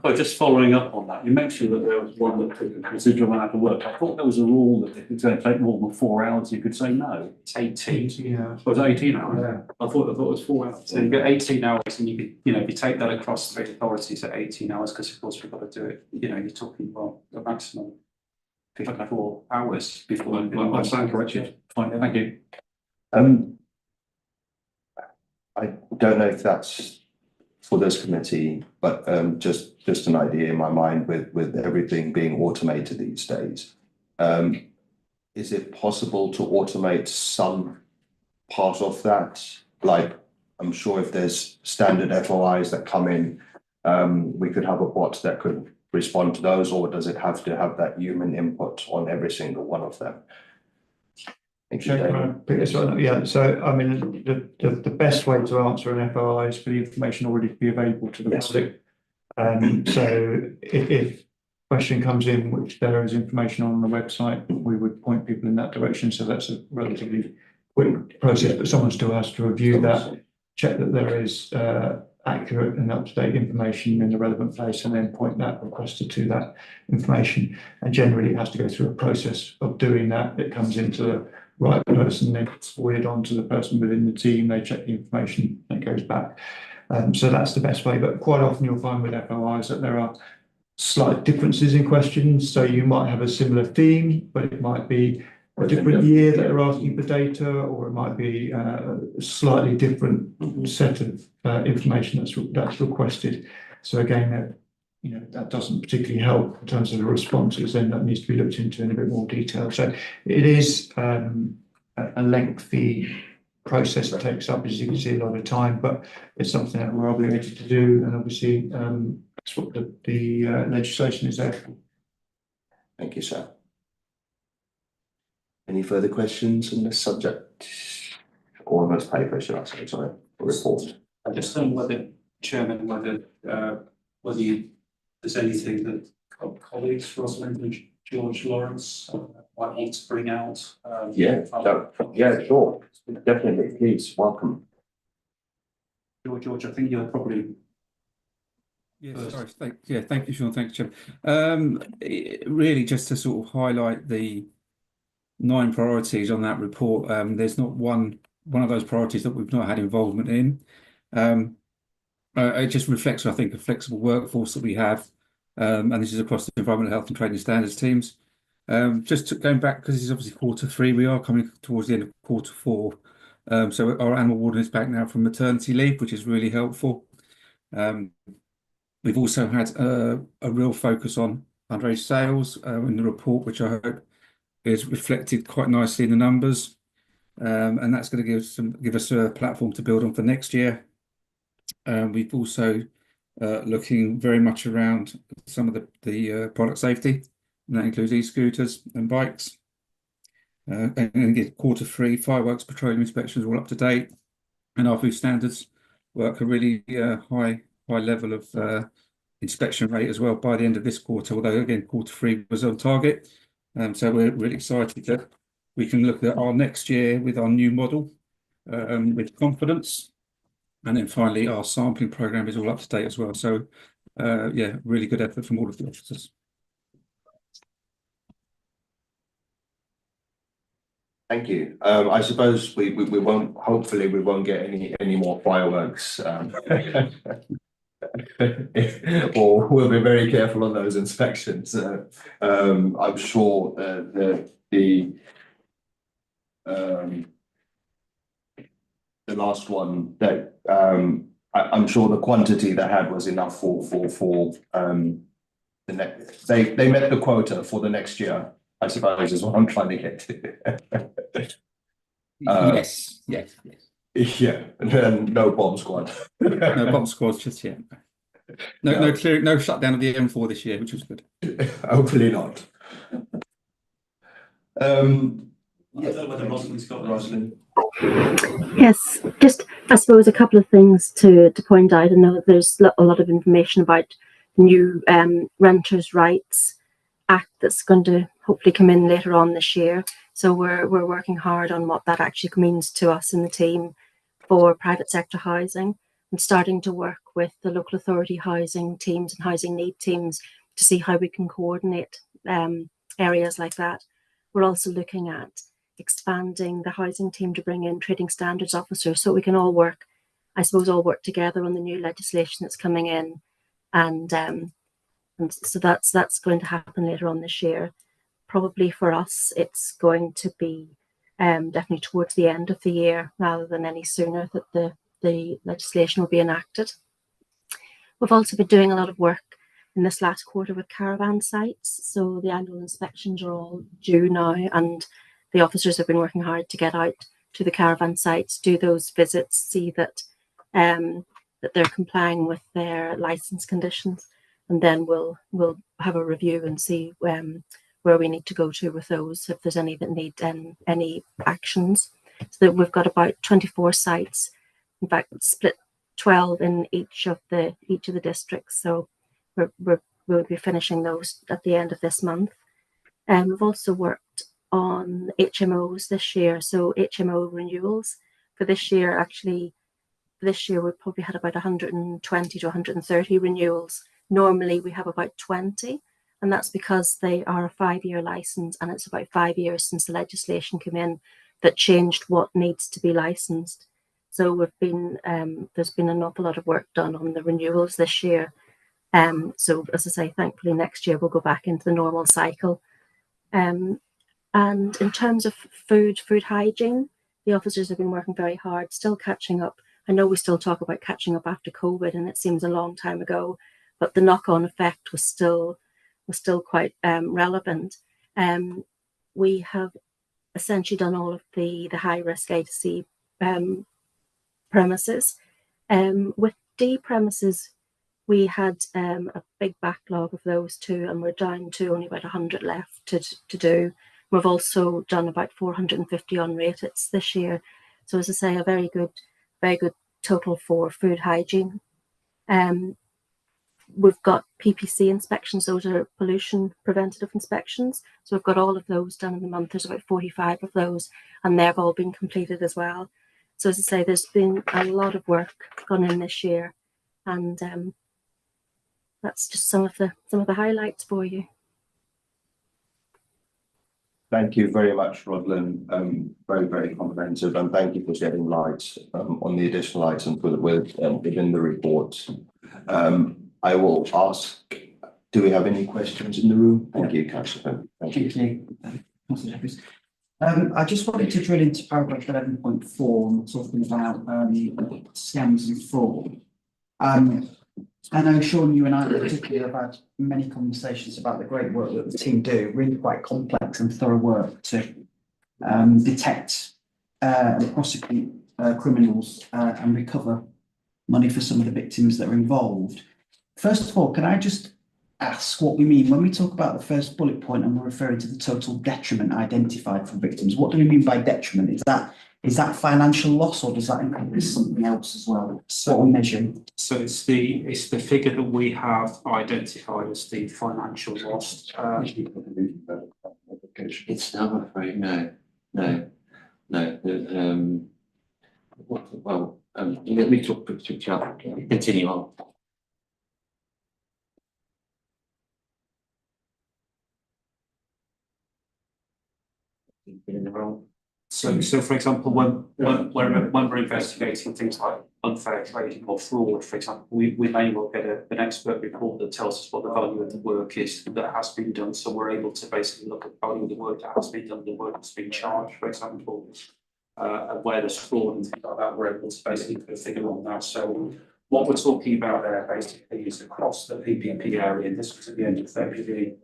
Well, just following up on that, you mentioned that there was one that took a considerable amount of work. I thought there was a rule that if it's going to take more than 4 hours, you could say no. It's 18. Yeah. It was 18 hours. Yeah. I thought it was 4 hours. So you get 18 hours, and you could, if you take that across 3 authorities at 18 hours, because of course we've got to do it, you're talking about a maximum 54 hours before. I stand corrected. Fine, thank you. I don't know if that's for this committee, but just an idea in my mind with everything being automated these days. Is it possible to automate some part of that? Like, I'm sure if there's standard FOIs that come in, we could have a bot that could respond to those, or does it have to have that human input on every single one of them? Thank you, David. Yeah, so I mean, the best way to answer an FOI is for the information already to be available to the Yes. public. So if question comes in which there is information on the website, we would point people in that direction. So that's a relatively quick process, but someone still has to review that, check that there is accurate and up-to-date information in the relevant place, and then point that requester to that information. And generally it has to go through a process of doing that. It comes into the right person, then it's forwarded on to the person within the team, they check the information, and it goes back. So that's the best way, but quite often you'll find with FOIs that there are slight differences in questions. So you might have a similar theme, but it might be a different year that they're asking for data, or it might be a slightly different set of information that's requested. So again, that doesn't particularly help in terms of the responses, then that needs to be looked into in a bit more detail. So it is a lengthy process that takes up, as you can see, a lot of time, but it's something that we're obligated to do, and obviously that's what the legislation is there for. Thank you, sir. Any further questions on this subject? Or on this paper, should I say, sorry, report? I just don't know whether, Chairman, there's anything that colleagues, Rosalind and George Lawrence, might want to bring out. Yeah, sure, definitely, please, welcome. George, I think you're probably. Yeah, sorry. Thank you, Sean. Thanks, Jim. Really, just to sort of highlight the 9 priorities on that report. There's not one of those priorities that we've not had involvement in. It just reflects, I think, a flexible workforce that we have, and this is across the environmental health and trading standards teams. Going back, because this is obviously Q3, we are coming towards the end of Q4. So our animal warden is back now from maternity leave, which is really helpful. We've also had a real focus on underage sales in the report, which I hope is reflected quite nicely in the numbers, and that's going to give us a platform to build on for next year. We've also looking very much around some of the product safety, and that includes e-scooters and bikes. And again, Q3, fireworks, petroleum inspections are all up to date. And our food standards work a really high level of inspection rate as well by the end of this quarter, although again, Q3 was on target. So we're really excited that we can look at our next year with our new model with confidence. And then finally, our sampling program is all up to date as well. So yeah, really good effort from all of the officers. Thank you. I suppose we won't, hopefully we won't get any more fireworks. Or we'll be very careful on those inspections. I'm sure the last one that I'm sure the quantity they had was enough for the next. They met the quota for the next year, I suppose, is what I'm trying to get to. Yes. Yeah, and no bomb squad. No bomb squads just yet. No shutdown of the M4 this year, which was good. Hopefully not. I don't know whether Rosalind's got Rosalind. Yes, just I suppose a couple of things to point out. I know that there's a lot of information about the new Renters' Rights Act that's going to hopefully come in later on this year. So we're working hard on what that actually means to us in the team for private sector housing. I'm starting to work with the local authority housing teams and housing need teams to see how we can coordinate areas like that. We're also looking at expanding the housing team to bring in trading standards officers so we can all work, I suppose, all work together on the new legislation that's coming in. And so that's going to happen later on this year. Probably for us, it's going to be definitely towards the end of the year rather than any sooner that the legislation will be enacted. We've also been doing a lot of work in this last quarter with caravan sites. So the annual inspections are all due now, and the officers have been working hard to get out to the caravan sites, do those visits, see that that they're complying with their license conditions, and then we'll have a review and see where we need to go to with those, if there's any that need any actions. So that we've got about 24 sites, in fact, split 12 in each of the districts. So we'll be finishing those at the end of this month. We've also worked on HMOs this year. So HMO renewals for this year, actually, this year we've probably had about 120 to 130 renewals. Normally we have about 20. And that's because they are a 5-year license, and it's about 5 years since the legislation came in that changed what needs to be licensed. So we've been there's been an awful lot of work done on the renewals this year. So as I say, thankfully next year we'll go back into the normal cycle. And in terms of food hygiene, the officers have been working very hard, still catching up. I know we still talk about catching up after COVID, and it seems a long time ago, but the knock-on effect was still quite relevant. We have essentially done all of the high-risk A to C premises. With D premises, we had a big backlog of those too, and we're down to only about 100 left to do. We've also done about 450 unrated this year. So as I say, a very good total for food hygiene. We've got PPC inspections, those are pollution preventative inspections. So we've got all of those done in the month. There's about 45 of those, and they've all been completed as well. So as I say, there's been a lot of work gone in this year, and that's just some of the highlights for you. Thank you very much, Rosalind. Very, very comprehensive, and thank you for shedding light on the additional items within the report. I will ask, do we have any questions in the room? Thank you, Councillor. Thank you, Councillor Jeffries. I just wanted to drill into paragraph 11.4 and talking about scams and fraud. I know, Sean, you and I particularly have had many conversations about the great work that the team do, really quite complex and thorough work to detect and prosecute criminals and recover money for some of the victims that are involved. First of all, can I just ask what we mean when we talk about the first bullet point and we're referring to the total detriment identified for victims? What do we mean by detriment? Is that financial loss, or does that encompass something else as well? What are we measuring? So it's the figure that we have identified as the financial loss. It's not, I'm afraid, no. Well, let me talk, continue on. In the wrong. So for example, when we're investigating things like unfair trading or fraud, for example, we may well get an expert report that tells us what the value of the work is that has been done. So we're able to basically look at the value of the work that has been done, the work that's been charged, for example, and where there's fraud and things like that. We're able to basically put a figure on that. So what we're talking about there basically is across the PPP area, and this was at the end of February,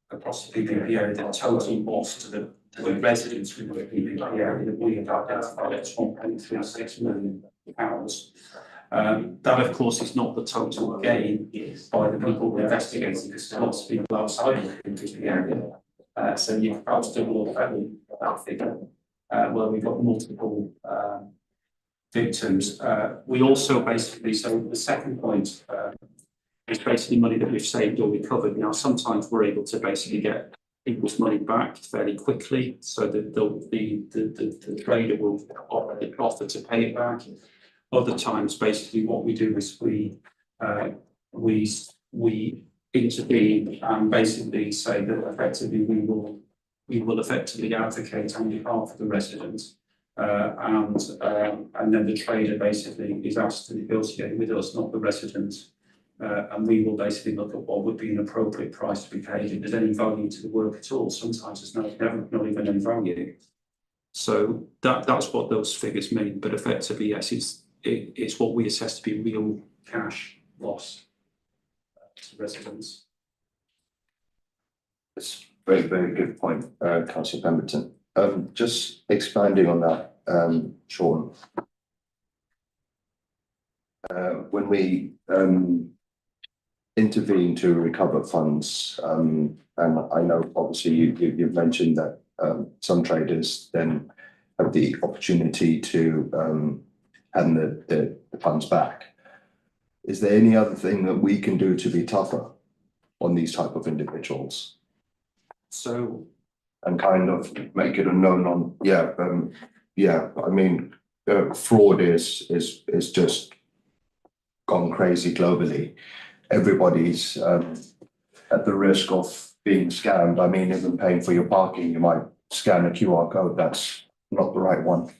across the PPP area, the total loss to the residents within the PPP area that we have identified as £1.36 million. That, of course, is not the total gain by the people investigating, because there's lots of people outside of the PPP area. So you perhaps do more that figure, where we've got multiple victims. We also basically, so the second point is basically money that we've saved or recovered. Now, sometimes we're able to basically get people's money back fairly quickly, so that the trader will offer to pay it back. Other times, basically, what we do is we intervene and basically say that effectively we will effectively advocate on behalf of the residents, and then the trader basically is asked to negotiate with us, not the residents. And we will basically look at what would be an appropriate price to be paid. If there's any value to the work at all, sometimes there's not even any value. So that's what those figures mean. But effectively, yes, it's what we assess to be real cash loss to residents. That's a very, very good point, Councillor Pemberton. Just expanding on that, Sean. When we intervene to recover funds, and I know obviously you've mentioned that some traders then have the opportunity to hand the funds back. Is there any other thing that we can do to be tougher on these type of individuals? So, and kind of make it a no-non, I mean, fraud is just gone crazy globally. Everybody's at the risk of being scammed. I mean, even paying for your parking, you might scan a QR code. That's not the right one.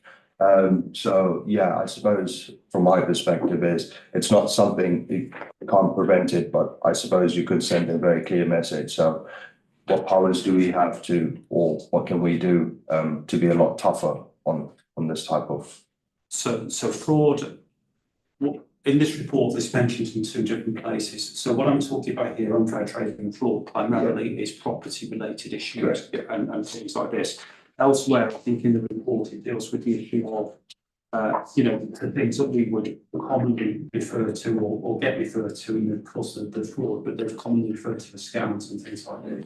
So yeah, I suppose from my perspective is it's not something you can't prevent it, but I suppose you could send a very clear message. So what powers do we have to, or what can we do to be a lot tougher on this type of? So fraud. In this report, this mentioned in two different places. So what I'm talking about here, unfair trading and fraud, primarily is property-related issues and things like this. Elsewhere, I think in the report, it deals with the issue of, the things that we would commonly refer to or get referred to in the course of the fraud, but they're commonly referred to as scams and things like that.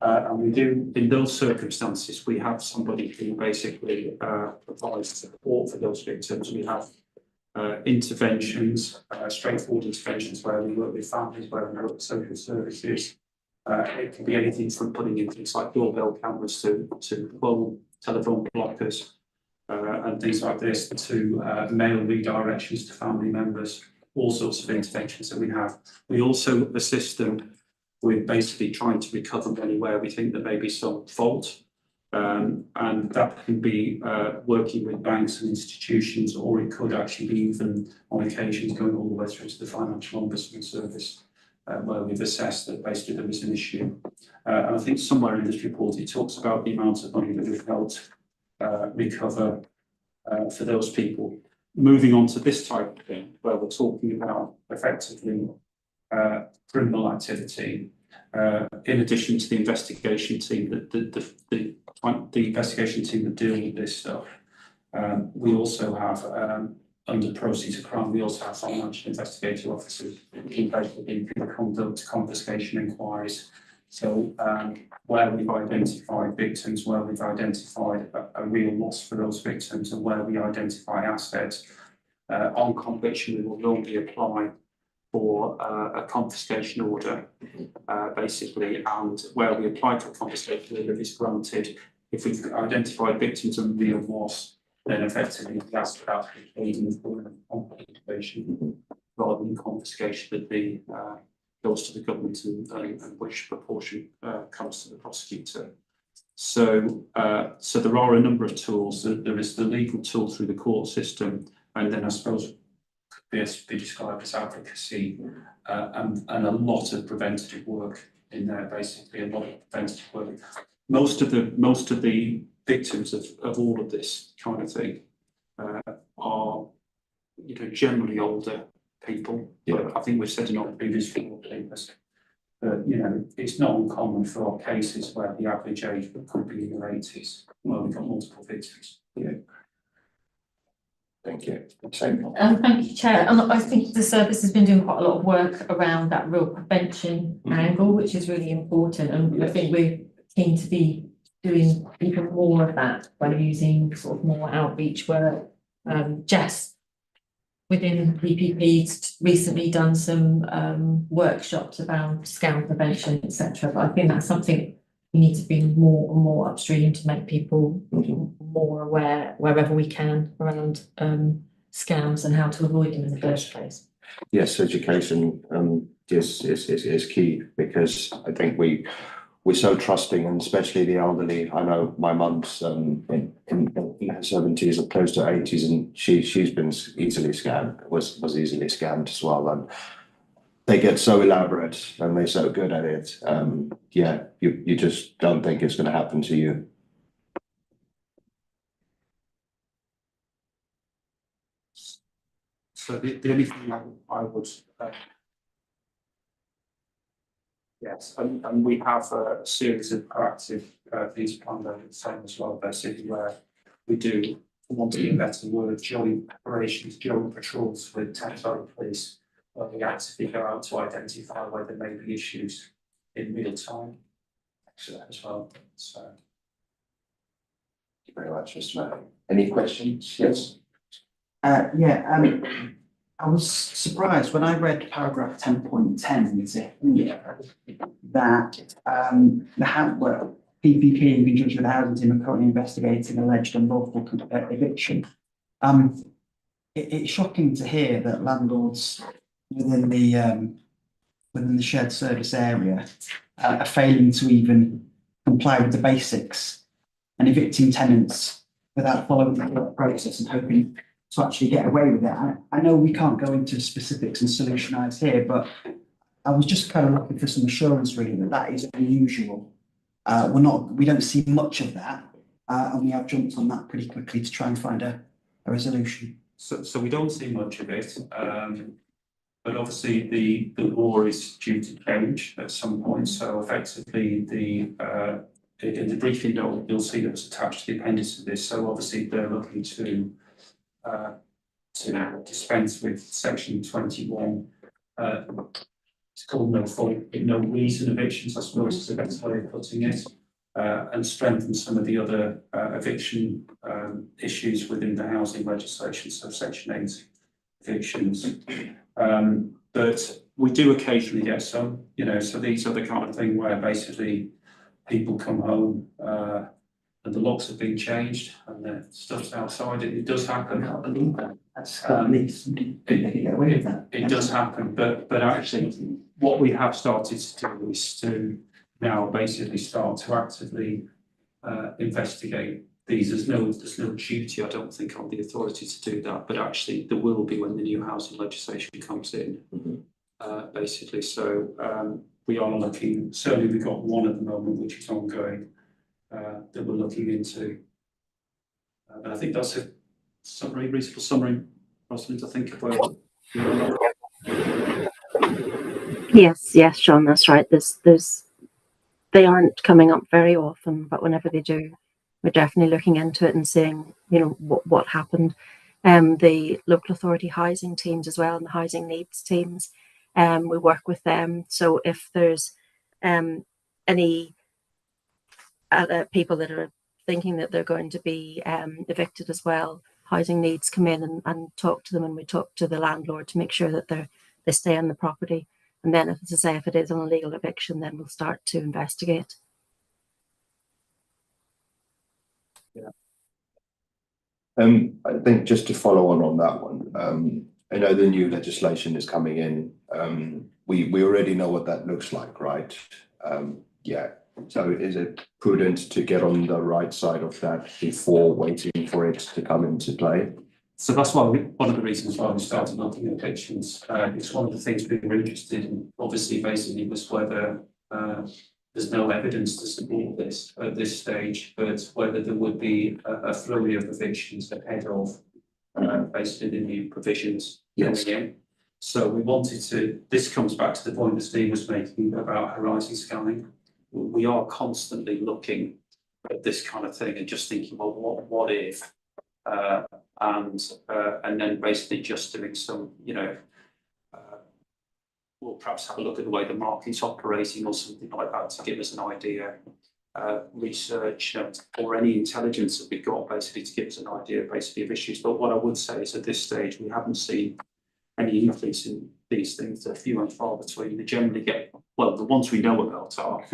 And we do, in those circumstances, we have somebody who basically provides support for those victims. We have interventions, straightforward interventions where we work with families, where we work with social services. It can be anything from putting in things like doorbell cameras to phone telephone blockers and things like this, to mail redirections to family members, all sorts of interventions that we have. We also assist them with basically trying to recover money where we think there may be some fault. And that can be working with banks and institutions, or it could actually be even on occasions going all the way through to the Financial Ombudsman Service, where we've assessed that basically there is an issue. And I think somewhere in this report it talks about the amount of money that we've helped recover for those people. Moving on to this type of thing, where we're talking about effectively criminal activity. In addition to the investigation team, the investigation team that deal with this stuff, we also have under proceeds of crime, we also have financial investigator officers who basically conduct confiscation inquiries. So where we've identified victims, where we've identified a real loss for those victims, and where we identify assets, on conviction we will normally apply for a confiscation order, basically, and where we apply for a confiscation order, if it's granted, if we've identified victims of real loss, then effectively the asset has to be paid in full on confiscation rather than confiscation that goes to the government and which proportion comes to the prosecutor. So there are a number of tools. There is the legal tool through the court system, and then I suppose could be described as advocacy and a lot of preventative work in there. Basically, a lot of preventative work. Most of the victims of all of this kind of thing are, generally older people. Yeah. But I think we've said in our previous papers that, it's not uncommon for our cases where the average age could be in their 80s, where we've got multiple victims. Yeah. Thank you. Thank you, Chair. And I think the service has been doing quite a lot of work around that real prevention angle, which is really important. And I think we're keen to be doing even more of that by using sort of more outreach work. Jess, within PPP's recently done some workshops around scam prevention, etc. But I think that's something we need to bring more and more upstream to make people more aware wherever we can around scams and how to avoid them in the first place. Yes, education is key, because I think we're so trusting, and especially the elderly. I know my mum's in her 70s or close to 80s, and she's been easily scammed, was easily scammed as well. And they get so elaborate and they're so good at it. Yeah, you just don't think it's going to happen to you. So the only thing I would yes, and we have a series of proactive things planned over the same as well, basically, where we do, for want of a better word, joint operations, joint patrols with territorial police, where we actively go out to identify where there may be issues in real time as well. So Thank you very much, Mr. Manning. Any questions? Yes. I was surprised when I read paragraph 10.10 that PPP in conjunction with the housing team are currently investigating alleged unlawful eviction. It's shocking to hear that landlords within the shared service area are failing to even comply with the basics and evicting tenants without following the process and hoping to actually get away with it. I know we can't go into specifics and solutionize here, but I was just kind of looking for some assurance really that is unusual. We don't see much of that, and we have jumped on that pretty quickly to try and find a resolution. So we don't see much of it, but obviously the law is due to change at some point. So effectively, in the briefing note, you'll see that was attached to the appendix of this. So obviously they're looking to dispense with section 21. It's called no fault, no reason evictions, I suppose is the best way of putting it, and strengthen some of the other eviction issues within the housing legislation, so section 8 evictions. But we do occasionally get some, so these are the kind of thing where basically people come home and the locks have been changed and the stuff's outside. It does happen. It does happen, but actually what we have started to do is to now basically start to actively investigate these. There's no duty, I don't think, on the authority to do that, but actually there will be when the new housing legislation comes in, basically. So we are looking, certainly we've got one at the moment which is ongoing that we're looking into. And I think that's a reasonable summary, Rosalind, I think about. Yes, Sean, that's right. They aren't coming up very often, but whenever they do, we're definitely looking into it and saying, what happened. the local authority housing teams as well, and the housing needs teams. We work with them. So if there's any people that are thinking that they're going to be evicted as well, housing needs come in and talk to them, and we talk to the landlord to make sure that they stay on the property. And then, as I say, if it is an illegal eviction, then we'll start to investigate. I think just to follow on that one, I know the new legislation is coming in. We already know what that looks like, right? Yeah. So is it prudent to get on the right side of that before waiting for it to come into play? So that's why one of the reasons why we started looking at evictions. It's one of the things we were interested in, obviously, basically, was whether there's no evidence to support this at this stage, but whether there would be a flurry of evictions ahead of basically the new provisions coming in. So we wanted to, this comes back to the point that Steve was making about horizon scanning. We are constantly looking at this kind of thing and just thinking, well, what if? And then basically just doing some, we'll perhaps have a look at the way the market's operating or something like that to give us an idea, research or any intelligence that we've got basically to give us an idea basically of issues. But what I would say is at this stage, we haven't seen any increase in these things. They're few and far between. They generally get, well, the ones we know about are,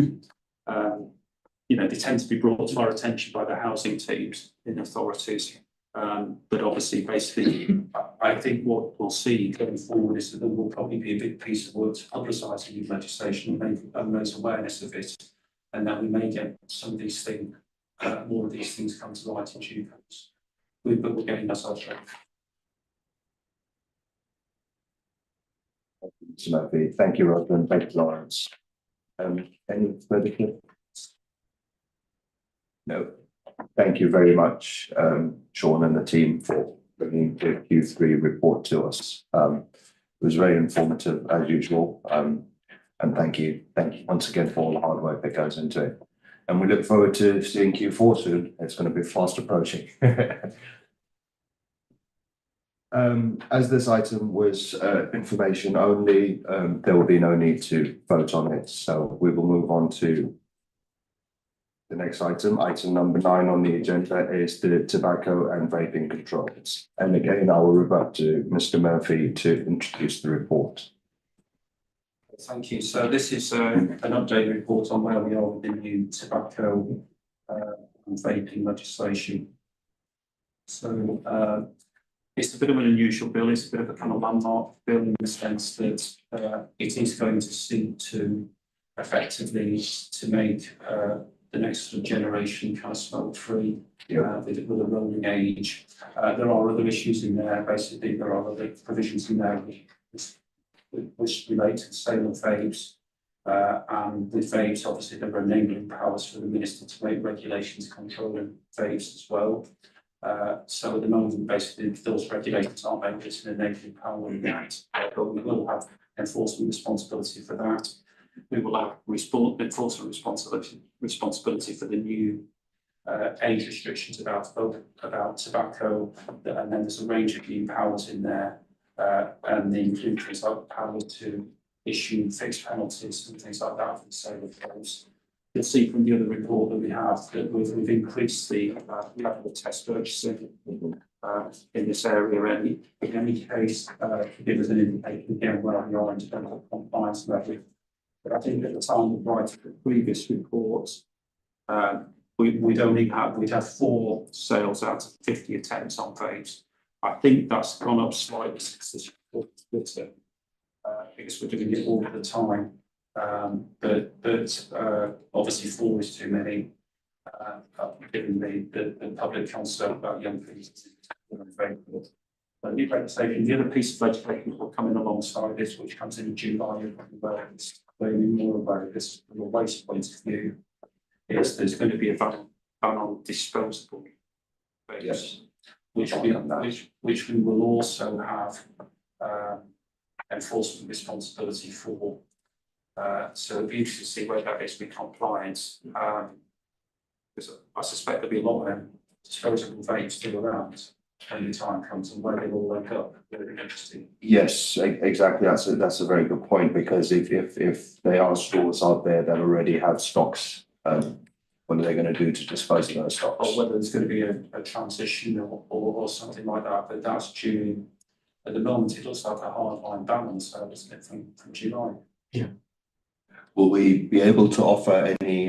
they tend to be brought to our attention by the housing teams in authorities. But obviously, basically, I think what we'll see going forward is that there will probably be a big piece of work to publicise the new legislation and raise awareness of it. And then we may get some of these things, more of these things come to light in due course. But we're getting ourselves ready. Thank you, Roger, thank you, Lawrence. Any further questions? No. Thank you very much, Sean and the team, for bringing the Q3 report to us. It was very informative as usual. And thank you once again for all the hard work that goes into it. And we look forward to seeing Q4 soon. It's going to be fast approaching. As this item was information only, there will be no need to vote on it. So we will move on to the next item. Item number 9 on the agenda is the tobacco and vaping controls. And again, I will revert to Mr. Murphy to introduce the report. Thank you. So this is an update report on where we are with the new tobacco and vaping legislation. So it's a bit of an unusual bill. It's a bit of a kind of landmark bill in the sense that it is going to seek to effectively to make the next sort of generation kind of smoke free with a rolling age. There are other issues in there. Basically, there are other provisions in there which relate to the sale of vapes. And with vapes, obviously, there are enabling powers for the minister to make regulations controlling vapes as well. So at the moment, basically, those regulators aren't able to enabling power in that, but we will have enforcement responsibility for that. We will have enforcement responsibility for the new age restrictions about tobacco, and then there's a range of new powers in there, and they include things like power to issue fixed penalties and things like that for the sale of those. You'll see from the other report that we have that we've increased the level of test purchasing in this area. In any case, to give us an indication again where we are in terms of compliance level. But I think at the time of writing the previous reports, we'd have 4 sales out of 50 attempts on vapes. I think that's gone up slightly since this report was written, because we're doing it all the time. But obviously 4 is too many, given the public concern about young people. New legislation, the other piece of legislation will come in alongside this, which comes in July, where it's learning more about this from a waste point of view, is there's going to be a ban on disposable vapes, which we will also have enforcement responsibility for. So it'll be interesting to see where that is with compliance. Because I suspect there'll be a lot of disposable vapes still around. when the time comes and where they will link up. Very interesting. Yes, exactly. That's a very good point, because if there are stores out there that already have stocks, what are they going to do to dispose of those stocks? Or whether there's going to be a transition or something like that, but that's due. At the moment, it looks like a hard line balance, doesn't it, from July? Will we be able to offer any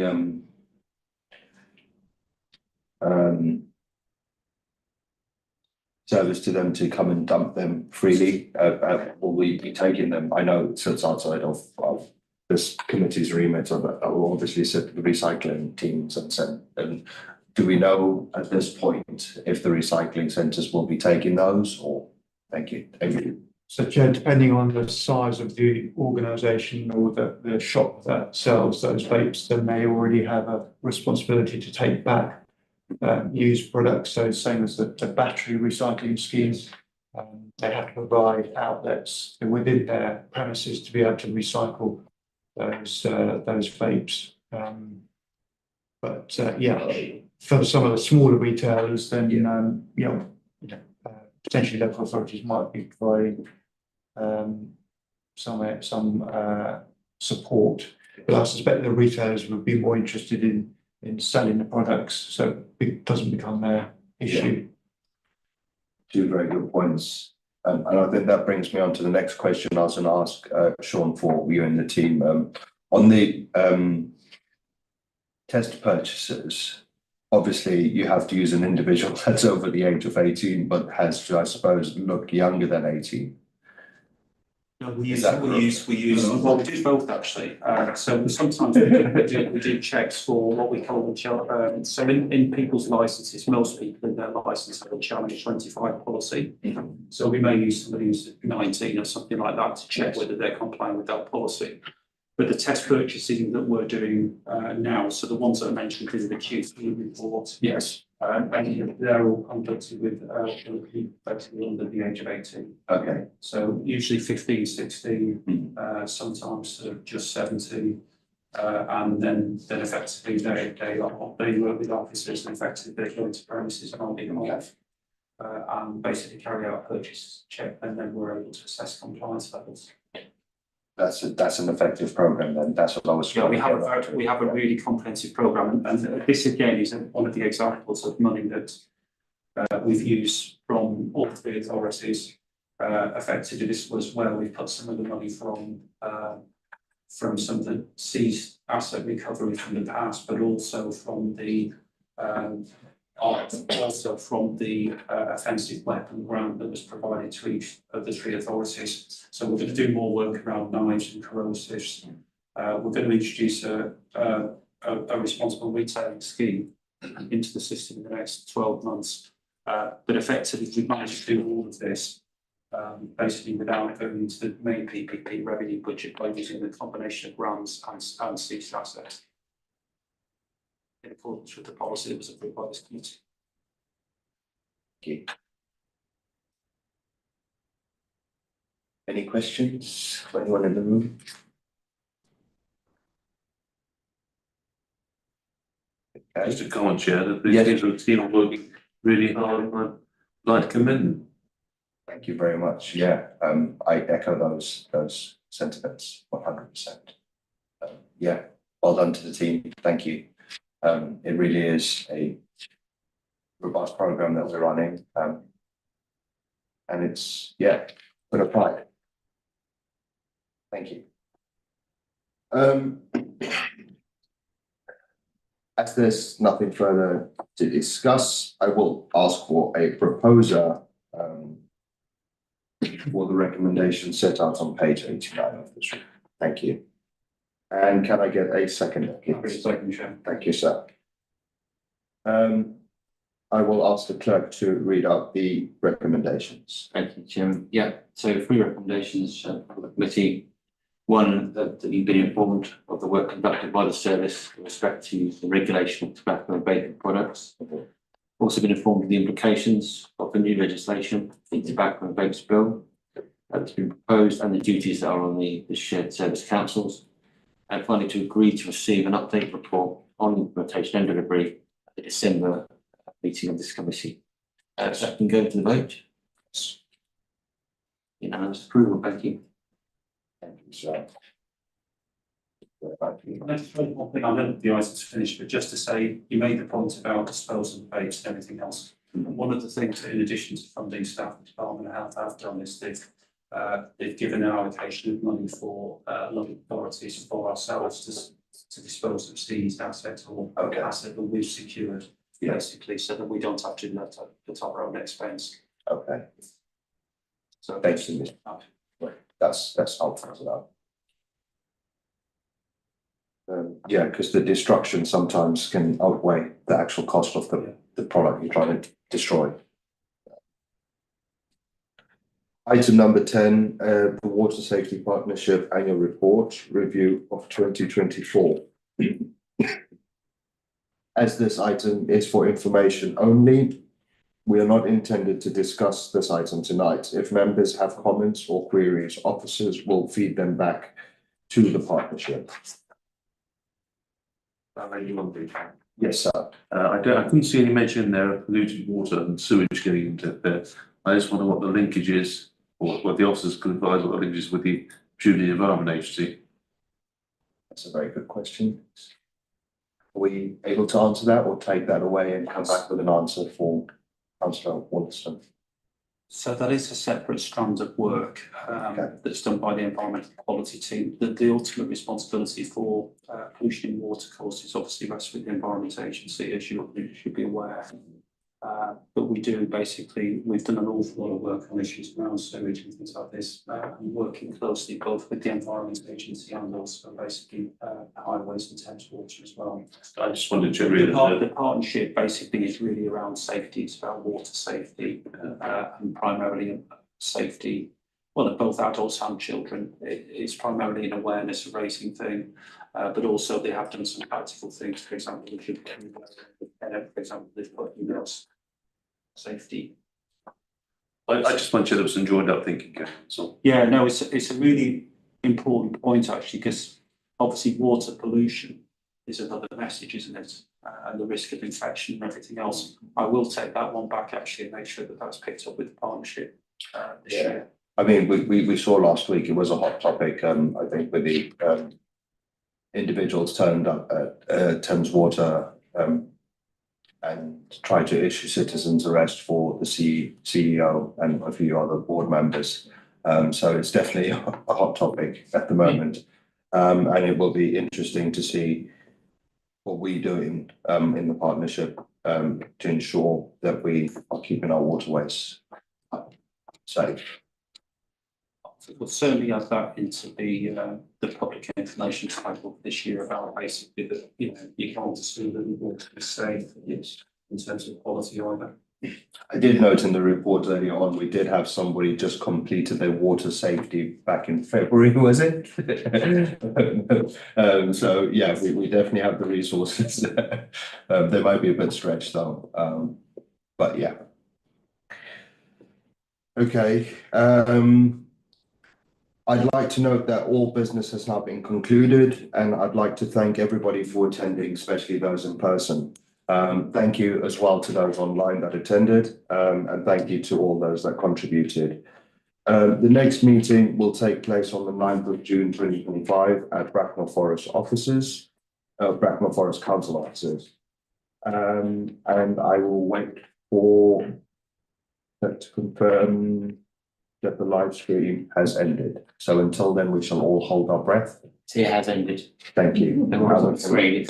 service to them to come and dump them freely? Will we be taking them? I know it sits outside of this committee's remit, of will obviously sit the recycling teams and do we know at this point if the recycling centres will be taking those, or? Thank you. So Chair, depending on the size of the organisation or the shop that sells those vapes, then they already have a responsibility to take back used products. So same as the battery recycling schemes, they have to provide outlets within their premises to be able to recycle those vapes. For some of the smaller retailers, then potentially local authorities might be providing some support, but I suspect the retailers would be more interested in selling the products, so it doesn't become their issue. Two very good points. And I think that brings me on to the next question I was going to ask Sean for you and the team. On the test purchases, obviously you have to use an individual that's over the age of 18, but has to, I suppose, look younger than 18. No, we use well, we do both actually. So sometimes we do checks for what we call the so in people's licenses, most people in their license have a challenge 25 policy. So we may use somebody who's 19 or something like that to check whether they're complying with that policy. But the test purchasing that we're doing now, so the ones that I mentioned is the Q3 report. Yes. And they're all conducted with people under the age of 18. Okay. So usually 15, 16, sometimes just 17. And then effectively they work with officers, and effectively they go into premises and on them off. And basically carry out purchase check, and then we're able to assess compliance levels. That's an effective program then. That's what I was. Yeah, we have a really comprehensive program, and this again is one of the examples of money that we've used from all three authorities. Effectively, this was where we put some of the money from some of the seized asset recovery from the past, but also from the offensive weapon grant that was provided to each of the three authorities. So we're going to do more work around knives and corrosives. We're going to introduce a responsible retailing scheme into the system in the next 12 months. But effectively, we've managed to do all of this basically without going into the main PPP revenue budget by using the combination of grants and seized assets, in accordance with the policy that was approved by this committee. Thank you. Any questions for anyone in the room? Okay. Just a comment, Chair, that the team are working really hard. I'd like to commend them. Thank you very much. Yeah, I echo those sentiments 100%. Yeah, well done to the team. Thank you. It really is a robust program that we're running, and it's been applied. Thank you. As there's nothing further to discuss, I will ask for a proposer for the recommendation set out on page 89 of this report. Thank you. And can I get a second? Thank you, sir. I will ask the clerk to read out the recommendations. Thank you, Chairman. Yeah, so 3 recommendations for the committee. One, that you've been informed of the work conducted by the service with respect to the regulation of tobacco and vaping products. Also been informed of the implications of the new legislation, the Tobacco and Vapes Bill, that's been proposed, and the duties that are on the shared service councils. And finally, to agree to receive an update report on implementation and delivery at the December meeting of this committee. So I can go to the vote. Unanimous approval, thank you. Thank you, sir. I just one more thing, I know the item's finished, but just to say, you made the point about disposal of vapes and everything else. And one of the things, in addition to funding staff, the Department of Health have done is they've given an allocation of money for local authorities for ourselves to dispose of seized assets or asset that we've secured, basically, so that we don't have to do that at our own expense. Okay, So thank you, that's helpful as well. Yeah, because the destruction sometimes can outweigh the actual cost of the product you're trying to destroy. Item number 10, the Water Safety Partnership Annual Report Review of 2024. As this item is for information only, we are not intended to discuss this item tonight. If members have comments or queries, officers will feed them back to the partnership. Yes, sir. I couldn't see any mention there of polluted water and sewage getting into there. I just wonder what the linkage is, or what the officers can advise what the linkage is with the Jubilee Environment Agency. That's a very good question. Are we able to answer that or take that away and come back with an answer for Councillor Wollaston? So that is a separate strand of work that's done by the environmental quality team. The ultimate responsibility for pollution in water courses obviously rests with the Environment Agency, as you should be aware. But we do basically, we've done an awful lot of work on issues around sewage and things like this, and working closely both with the Environment Agency and also basically highways and Thames Water as well. I just wanted to read The partnership basically is really around safety. It's about water safety and primarily safety. Well, for both adults and children. It's primarily an awareness raising thing, but also they have done some practical things. For example, they've put emails safety. I just want you to have some joined up thinking. So Yeah, no, it's a really important point actually, because obviously water pollution is another message, isn't it? And the risk of infection and everything else. I will take that one back actually and make sure that that's picked up with the partnership this year. I mean, we saw last week, it was a hot topic, I think, with the individuals turned up at Thames Water and tried to issue citizens arrest for the CEO and a few other board members. So it's definitely a hot topic at the moment. And it will be interesting to see what we're doing in the partnership to ensure that we are keeping our waterways safe. We'll certainly add that into the public information cycle this year about basically that, you know, you can't assume that the water is safe, yes, in terms of quality either. I did note in the report earlier on, we did have somebody just completed their water safety back in February, was it? So yeah, we definitely have the resources. They might be a bit stretched though, but yeah. Okay. I'd like to note that all business has now been concluded, and I'd like to thank everybody for attending, especially those in person. Thank you as well to those online that attended, and thank you to all those that contributed. The next meeting will take place on the 9th of June 2025 at Bracknell Forest offices, Bracknell Forest Council offices. And I will wait for that to confirm that the live stream has ended. So until then, we shall all hold our breath. So it has ended. Thank you. There was 3.